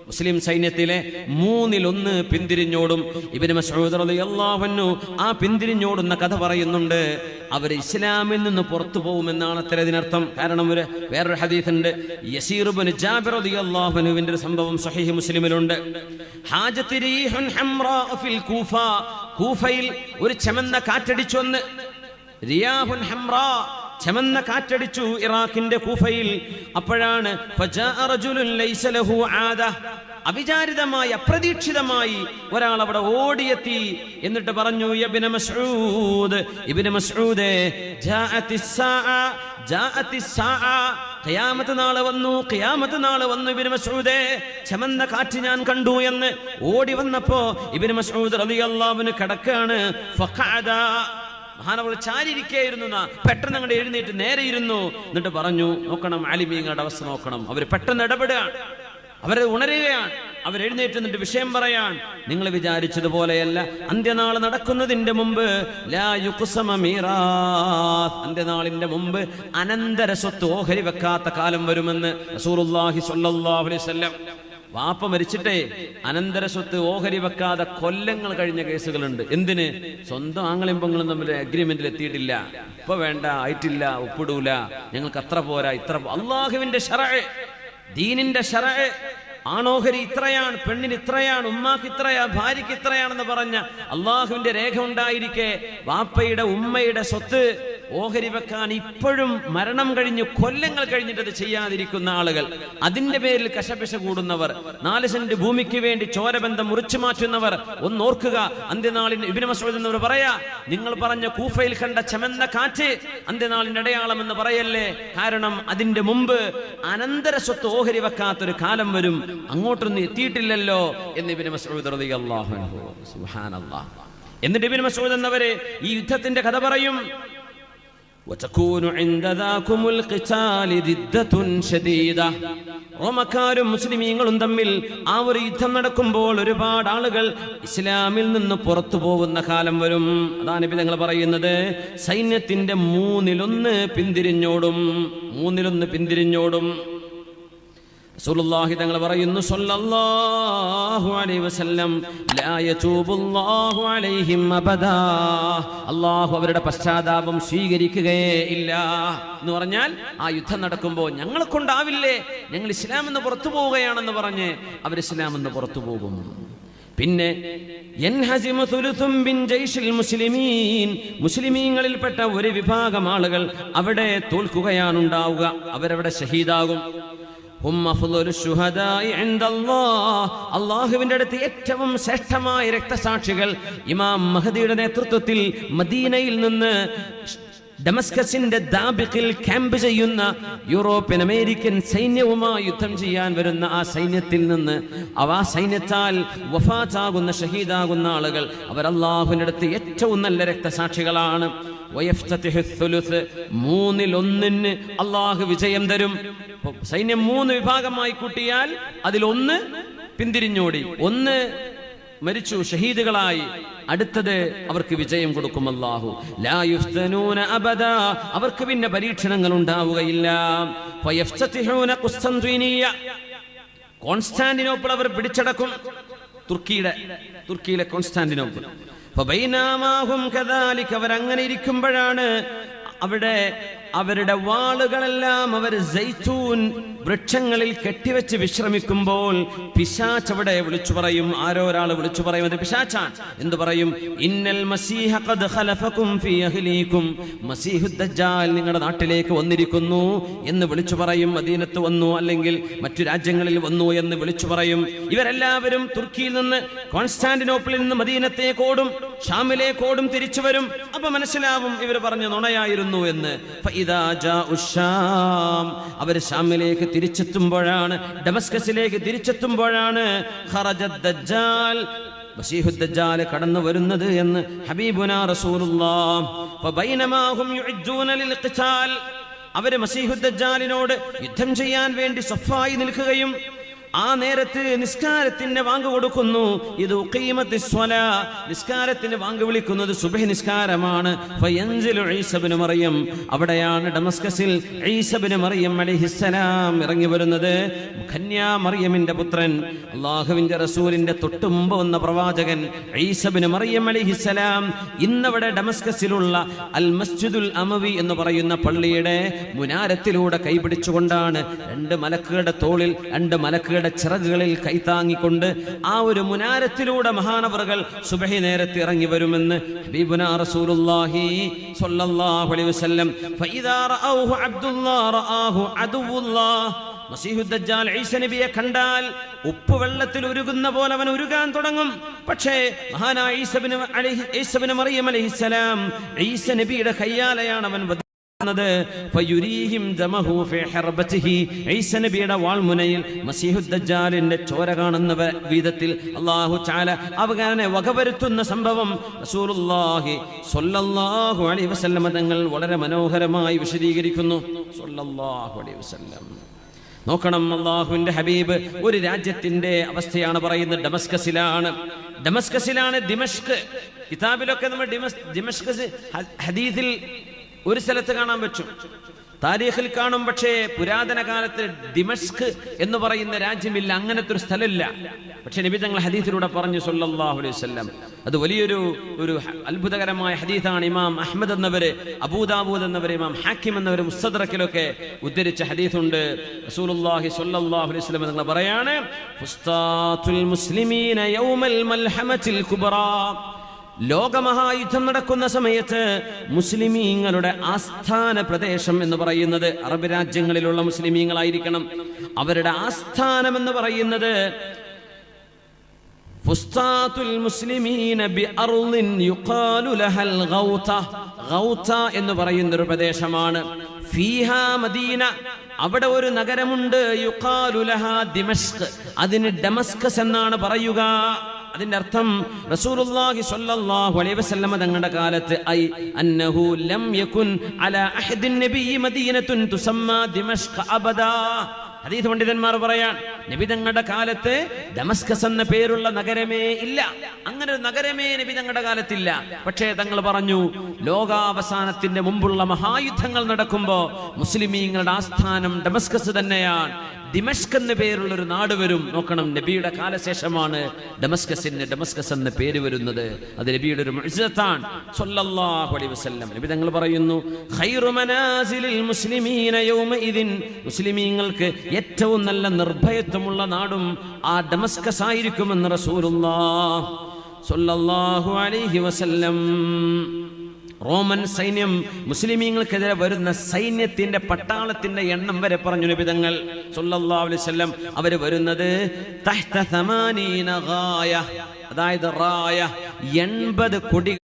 മുസ്ലിം സൈന്യത്തിലെ 1/3 പിന്തിരിഞ്ഞോടും. ഇബ്നു മസ്ഊദ് റളിയല്ലാഹു അൻഹു ആ പിന്തിരിഞ്ഞോടുന്ന കഥ പറയുന്നുണ്ട്. അവർ ഇസ്ലാമിൽ നിന്ന് പുറത്തു പോകുമെന്നാണ് അത്ര ഇതിനർത്ഥം. കാരണം വേറൊരു ഹദീസ് ഉണ്ട്, യസീർ ഇബ്നു ജാബിർ റളിയല്ലാഹു അൻഹുവിന്റെ ഒരു സംഭവം സ്വഹീഹ് മുസ്ലിമിലുണ്ട്. ഹാജത്ത് റീഹുൻ ഹംറാ ഫിൽ കൂഫ, കൂഫയിൽ ഒരു ചമന്ന കാറ്റടിച്ചു വന്ന്. റിയാഹുൻ ഹംറാ, ചമന്ന കാറ്റടിച്ചു ഇറാഖിന്റെ കൂഫയിൽ. അപ്പോഴാണ് ഫജാഅ റജുലുൻ ലൈസ ലഹു ആദ, അവിചാരിതമായി അപ്രതീക്ഷിതമായി ഒരാൾ അവിടെ ഓടിയെത്തി. എന്നിട്ട് പറഞ്ഞു, ഇബ്നു മസ്ഊദ്, ഇബ്നു മസ്ഊദേ, ജാഅത്തിസ് സാഅ, ഖിയാമത്ത് നാള് വന്നു, ഖിയാമത്ത് നാള് വന്നു. ഇബ്നു മസ്ഊദേ, ചമന്ന കാറ്റ് ഞാൻ കണ്ടു എന്ന് ഓടി വന്നപ്പോ ഇബ്നു മസ്ഊദ് റളിയല്ലാഹു അൻഹു കിടക്കാണ്. ഫഖഅദ, മഹാനവൾ ചാരിയിരിക്കുകയായിരുന്നു. പെട്ടെന്ന് അങ്ങോട്ട് എഴുന്നേറ്റ് നേരെ ഇരുന്നു. എന്നിട്ട് പറഞ്ഞു, നോക്കണം ആലിമീങ്ങളുടെ അവസ്ഥ നോക്കണം. അവർ പെട്ടെന്ന് ഇടപെടുകയാണ്, അവരെ ഉണരുകയാണ്. അവരെഴുന്നേറ്റ് എന്നിട്ട് വിഷയം പറയാൻ, നിങ്ങൾ വിചാരിച്ചതുപോലെയല്ല, അന്ത്യനാൾ നടക്കുന്നതിന്റെ മുമ്പ് ലാ യുഖ്സമ മീറാത്ത്, അന്ത്യനാളിന്റെ മുമ്പ് അനന്തര സ്വത്ത് ഓഹരി വെക്കാത്ത കാലം വരുമെന്ന് റസൂലുള്ളാഹി സ്വല്ലല്ലാഹു അലൈഹി വസല്ലം. വാപ്പ മരിച്ചിട്ടേ അനന്തര സ്വത്ത് ഓഹരി വെക്കാതെ കൊല്ലങ്ങൾ കഴിഞ്ഞ കേസുകളുണ്ട്. എന്തിന്? സ്വന്തം ആങ്ങളെയും പെങ്ങളും തമ്മിൽ അഗ്രിമെന്റിൽ എത്തിയിട്ടില്ല, ഇപ്പൊ വേണ്ട, ആയിട്ടില്ല, ഒപ്പിടൂല, ഞങ്ങൾക്ക് അത്ര പോരാ, ഇത്ര. അള്ളാഹുവിന്റെ ശറഅ്, ദീനിന്റെ ശറഅ്, ആണോഹരി ഇത്രയാണ്, പെണ്ണിന് ഇത്രയാണ്, ഉമ്മാക്ക് ഇത്രയാ, ഭാര്യയ്ക്ക് ഇത്രയാണെന്ന് പറഞ്ഞ അള്ളാഹുവിന്റെ രേഖ ഉണ്ടായിരിക്കെ വാപ്പയുടെ ഉമ്മയുടെ സ്വത്ത് ഓഹരി വെക്കാൻ ഇപ്പോഴും മരണം കഴിഞ്ഞ് കൊല്ലങ്ങൾ കഴിഞ്ഞിട്ട് അത് ചെയ്യാതിരിക്കുന്ന ആളുകൾ, അതിന്റെ പേരിൽ കശപിശ കൂടുന്നവർ, 4 സെന്റ് ഭൂമിക്ക് വേണ്ടി ചോരബന്ധം മുറിച്ചു മാറ്റുന്നവർ, ഒന്നോർക്കുക, അന്ത്യനാളിന് ഇബ്നു മസ്ഊദ് എന്നവർ പറയാ, നിങ്ങൾ പറഞ്ഞ കൂഫയിൽ കണ്ട ചമന്ന കാറ്റ് അന്ത്യനാളിന്റെ അടയാളം എന്ന് പറയല്ലേ. കാരണം അതിന്റെ മുമ്പ് അനന്തര സ്വത്ത് ഓഹരി വെക്കാത്തൊരു കാലം വരും, അങ്ങോട്ടൊന്നും എത്തിയിട്ടില്ലല്ലോ എന്ന് ഇബ്നു മസ്ഊദ് റളിയല്ലാഹു അൻഹു. സുബ്ഹാനല്ലാഹ്. എന്നിട്ട് ഇബ്നു മസ്ഊദ് എന്നവരെ ഈ യുദ്ധത്തിന്റെ കഥ പറയും. റോമക്കാരും മുസ്ലിമീങ്ങളും തമ്മിൽ ആ ഒരു യുദ്ധം നടക്കുമ്പോൾ ഒരുപാട് ആളുകൾ ഇസ്ലാമിൽ നിന്ന് പുറത്തു പോകുന്ന കാലം വരും. അതാണ് നബി തങ്ങൾ പറയുന്നത്, സൈന്യത്തിന്റെ 1/3 പിന്തിരിഞ്ഞോടും, 1/3 പിന്തിരിഞ്ഞോടും. റസൂലുള്ളാഹി തങ്ങൾ പറയുന്നു സ്വല്ലല്ലാഹു അലൈഹി വസല്ലം, ലാ യതൂബുല്ലാഹു അലൈഹിം അബദാ, അല്ലാഹു അവരുടെ പശ്ചാത്താപം സ്വീകരിക്കുകയേ ഇല്ല എന്ന് പറഞ്ഞാൽ, ആ യുദ്ധം നടക്കുമ്പോൾ ഞങ്ങളെ കൊണ്ടാവില്ലേ, ഞങ്ങൾ ഇസ്ലാം എന്ന് പുറത്തു പോവുകയാണെന്ന് പറഞ്ഞ് അവർ ഇസ്ലാം എന്ന് പുറത്തു പോകും. പിന്നെ യൻഹസിമു സുലുസും മിൻ ജയ്ഷിൽ മുസ്ലിമീൻ, മുസ്ലിമീങ്ങളിൽപ്പെട്ട ഒരു വിഭാഗം ആളുകൾ അവിടെ തോൽക്കുകയാണ് ഉണ്ടാവുക, അവരവിടെ ഷഹീദാകും. അള്ളാഹുവിന്റെ അടുത്ത് ഏറ്റവും ശ്രേഷ്ഠമായ രക്തസാക്ഷികൾ ഇമാം മഹദിയുടെ നേതൃത്വത്തിൽ മദീനയിൽ നിന്ന് ഡമസ്കസിന്റെ ദാബിഖിൽ ക്യാമ്പ് ചെയ്യുന്ന യൂറോപ്യൻ അമേരിക്കൻ സൈന്യവുമായി യുദ്ധം ചെയ്യാൻ വരുന്ന ആ സൈന്യത്തിൽ നിന്ന്, ആ സൈന്യത്താൽ വഫാത്താകുന്ന ഷഹീദാകുന്ന ആളുകൾ അവർ അള്ളാഹുവിന്റെ അടുത്ത് ഏറ്റവും നല്ല രക്തസാക്ഷികളാണ്. 1/3 അള്ളാഹു വിജയം തരും. സൈന്യം 3 വിഭാഗമായി കൂട്ടിയാൽ അതിൽ 1 പിന്തിരിഞ്ഞോടി, 1 മരിച്ചു, ഷഹീദുകളായി. അടുത്തത് അവർക്ക് വിജയം കൊടുക്കും അല്ലാഹു. ലാ യുഫ്തനൂന അബദാ, അവർക്ക് പിന്നെ പരീക്ഷണങ്ങൾ ഉണ്ടാവുകയില്ല. ഫയഫ്തതിഹൂന ഖുസ്തൻതീനിയ, കോൺസ്റ്റാന്റിനോപ്പിൾ അവർ പിടിച്ചടക്കും. തുർക്കിയിലെ കോൺസ്റ്റാന്റിനോപ്പിൾ. ഫബൈനാമാഹും കദാലിക, അവർ അങ്ങനെ ഇരിക്കുമ്പോഴാണ് അവിടെ അവരുടെ വാളുകളെല്ലാം അവർ സൈത്തൂൻ വൃക്ഷങ്ങളിൽ കെട്ടിവെച്ച് വിശ്രമിക്കുമ്പോൾ പിശാച് അവിടെ വിളിച്ചു പറയും. ആരോ ഒരാൾ വിളിച്ചു പറയും, അത് പിശാച്ചാണ്. എന്തു പറയും? ഇന്നൽ മസീഹ ഖദ് ഖലഫകും ഫീ അഹ്ലീകും, മസീഹുദ് ദജ്ജാൽ നിങ്ങളുടെ നാട്ടിലേക്ക് വന്നിരിക്കുന്നു എന്ന് വിളിച്ചു പറയും. മദീനത്ത് വന്നു, അല്ലെങ്കിൽ മറ്റു രാജ്യങ്ങളിൽ വന്നു എന്ന് വിളിച്ചു പറയും. ഇവരെല്ലാവരും തുർക്കിയിൽ നിന്ന്, കോൺസ്റ്റാന്റിനോപ്പിളിൽ നിന്ന് മദീനത്തേക്കോടും ഷാമിലേക്കോടും തിരിച്ചു വരും. അപ്പൊ മനസ്സിലാവും ഇവർ പറഞ്ഞ നുണയായിരുന്നു എന്ന്. അവർ ഷാമിലേക്ക് തിരിച്ചെത്തുമ്പോഴാണ്, ഡമസ്കസിലേക്ക് തിരിച്ചെത്തുമ്പോഴാണ് മസീഹുദ് ദജ്ജാൽ കടന്നു വരുന്നത് എന്ന് ഹബീബുനാ റസൂലുള്ളാഹ്. ഫബൈനമാ ഹും യുഅജ്ജൂന ലിൽഖിതാൽ, അവര് മസീഹുദ് ദജ്ജാലിനോട് യുദ്ധം ചെയ്യാൻ വേണ്ടി സഫായി നിൽക്കുകയും ആ നേരത്ത് നിസ്കാരത്തിന് വാങ്ക് കൊടുക്കുന്നു. ഇത് ഉഖീമത്തിസ് സ്വലാ, നിസ്കാരത്തിന് വാങ്ക് വിളിക്കുന്നത് സുബ്ഹി നിസ്കാരമാണ്. ഫയൻസിലു ഈസ ഇബ്നു മറിയം, അവിടെയാണ് ഡമസ്കസിൽ ഈസ ഇബ്നു മറിയം അലൈഹിസ്സലാം ഇറങ്ങി വരുന്നത്. കന്യാ മറിയമിന്റെ പുത്രൻ, അല്ലാഹുവിന്റെ റസൂലിന്റെ തൊട്ടുമുമ്പ് വന്ന പ്രവാചകൻ ഈസ ഇബ്നു മറിയം അലൈഹിസ്സലാം ഇന്നവിടെ ഡമസ്കസിലുള്ള അൽ മസ്ജിദുൽ അമവി എന്ന് പറയുന്ന പള്ളിയുടെ മുനാരത്തിലൂടെ കൈപിടിച്ചുകൊണ്ടാണ് രണ്ട് മലക്കുകളുടെ തോളിൽ രണ്ട് മലക്കുകളുടെ ചിറകുകളിൽ കൈത്താങ്ങിക്കൊണ്ട് ആ ഒരു മുനാരത്തിലൂടെ മഹാനവറുകൾ സുബ്ഹി നേരത്തെ ഇറങ്ങി വരുമെന്ന് ഹബീബുനാ റസൂലുള്ളാഹി സ്വല്ലല്ലാഹു അലൈഹി വസല്ലം. ഫഇദാ റഅൗഹു അബ്ദുല്ലാഹ് റആഹു അദുവുല്ലാഹ്, മസീഹുദ് ദജ്ജാൽ ഈസ നബിയെ കണ്ടാൽ ഉപ്പ് വെള്ളത്തിൽ ഉരുകുന്ന പോലെ അവൻ ഉരുകാൻ തുടങ്ങും. പക്ഷേ മഹാനായ ഈസ ഇബ്നു മറിയം അലൈഹിസ്സലാം ഈസ നബിയുടെ കയ്യാലയാണ് അവൻ ഈസ നബിയുടെ വാൾമുനയിൽ മസീഹുദ് ദജ്ജാലിന്റെ ചോര കാണുന്ന വിധത്തിൽ അല്ലാഹു തആല അവനെ വകവരുത്തുന്ന സംഭവം റസൂലുള്ളാഹി സ്വല്ലല്ലാഹു അലൈഹി വസല്ലം തങ്ങൾ വളരെ മനോഹരമായി വിശദീകരിക്കുന്നു. സ്വല്ലല്ലാഹു അലൈഹി വസല്ലം. നോക്കണം, അല്ലാഹുവിന്റെ ഹബീബ് ഒരു രാജ്യത്തിന്റെ അവസ്ഥയാണ് പറയുന്നത്. ഡമസ്കസിലാണ് ദിമഷ്ക്. കിതാബിലൊക്കെ നമ്മൾ ദിമഷ്ക് ഹദീസിൽ ഒരു സ്ഥലത്ത് കാണാൻ പറ്റും, താരീഖിൽ കാണും. പക്ഷേ പുരാതന കാലത്ത് ദിമഷ്ക് എന്ന് പറയുന്ന രാജ്യമില്ല, അങ്ങനത്തെ ഒരു സ്ഥലമില്ല. പക്ഷെ നബി തങ്ങൾ ഹദീസിലൂടെ പറഞ്ഞു സ്വല്ലല്ലാഹു അലൈഹി വസല്ലം. അത് വലിയൊരു അത്ഭുതകരമായ ഹദീസാണ്. ഇമാം അഹ്മദ് എന്നവര്, അബൂദാവൂദ് എന്നവര്, ഇമാം ഹാക്കിം എന്നവര് മുസ്തദ്റക്കിലൊക്കെ ഉദ്ധരിച്ച ഹദീസുണ്ട്. റസൂലുള്ളാഹി സ്വല്ലല്ലാഹു അലൈഹി വസല്ലം തങ്ങൾ പറയാണ്, ഫുസ്താത്തുൽ മുസ്ലിമീന യൗമൽ മൽഹമത്തിൽ കുബ്റാ, ലോകമഹായുദ്ധം നടക്കുന്ന സമയത്ത് മുസ്ലിമീങ്ങളുടെ ആസ്ഥാന പ്രദേശം എന്ന് പറയുന്നത് അറബ് രാജ്യങ്ങളിലുള്ള മുസ്ലിമീങ്ങളായിരിക്കണം. അവരുടെ ആസ്ഥാനം എന്ന് പറയുന്നത് ഫുസ്താത്തുൽ മുസ്ലിമീന ബിഅർളിൻ യുഖാലു ലഹൽ ഗൗത, ഗൗത എന്ന് പറയുന്ന ഒരു പ്രദേശമാണ്. ഫീഹാ മദീന, അവിടെ ഒരു നഗരമുണ്ട്. യുഖാലു ലഹാ ദിമഷ്ക്, അതിന് ഡമസ്കസ് എന്നാണ് പറയുക. അതിന്റെ അർത്ഥം റസൂലുള്ളാഹി സ്വല്ലല്ലാഹു അലൈഹി വസല്ലം തങ്ങളുടെ കാലത്ത് ഐ അന്നഹു ലം യകുൻ അലാ അഹദിൻ നബിയ്യി മദീനത്തുൻ തുസമ്മാ ദിമഷ്ക് അബദാ. ഹദീസ് പണ്ഡിതന്മാർ പറയാൻ, നബി തങ്ങളുടെ കാലത്ത് ഡമസ്കസ് എന്ന പേരുള്ള നഗരമേ ഇല്ല. അങ്ങനെ ഒരു നഗരമേ നബി തങ്ങളുടെ കാലത്തില്ല. പക്ഷേ തങ്ങൾ പറഞ്ഞു, ലോകാവസാനത്തിന്റെ മുമ്പുള്ള മഹായുദ്ധങ്ങൾ നടക്കുമ്പോ മുസ്ലിമീങ്ങളുടെ ആസ്ഥാനം ഡമസ്കസ് തന്നെയാണ്. ദിമഷ്ക് എന്ന പേരുള്ള ഒരു നാട് വരും. നോക്കണം, നബിയുടെ കാലശേഷമാണ് ഡമസ്കസ് എന്ന പേര് വരുന്നത്. അത് നബിയുടെ ഒരു മുഅ്ജിസത്താണ് സ്വല്ലല്ലാഹു അലൈഹി വസല്ലം. നബി തങ്ങൾ പറയുന്നു, ഖൈറു മനാസിലിൽ മുസ്ലിമീന യൗമഇദിൻ, മുസ്ലിമീങ്ങൾക്ക് ഏറ്റവും നല്ല നിർഭയത്വമുള്ള നാടും ആ ഡമസ്കസ് ആയിരിക്കുമെന്ന് റസൂലുള്ളാഹി സ്വല്ലല്ലാഹു അലൈഹി വസല്ലം. റോമൻ സൈന്യം മുസ്ലിമീങ്ങൾക്കെതിരെ വരുന്ന സൈന്യത്തിന്റെ പട്ടാളത്തിന്റെ എണ്ണം വരെ പറഞ്ഞു നബി തങ്ങൾ സല്ലല്ലാഹു അലൈഹി വസല്ലം. അവർ വരുന്നത് തഹ്ത 80 ഗായ, അതായത് റായ 80 കൊടികൾ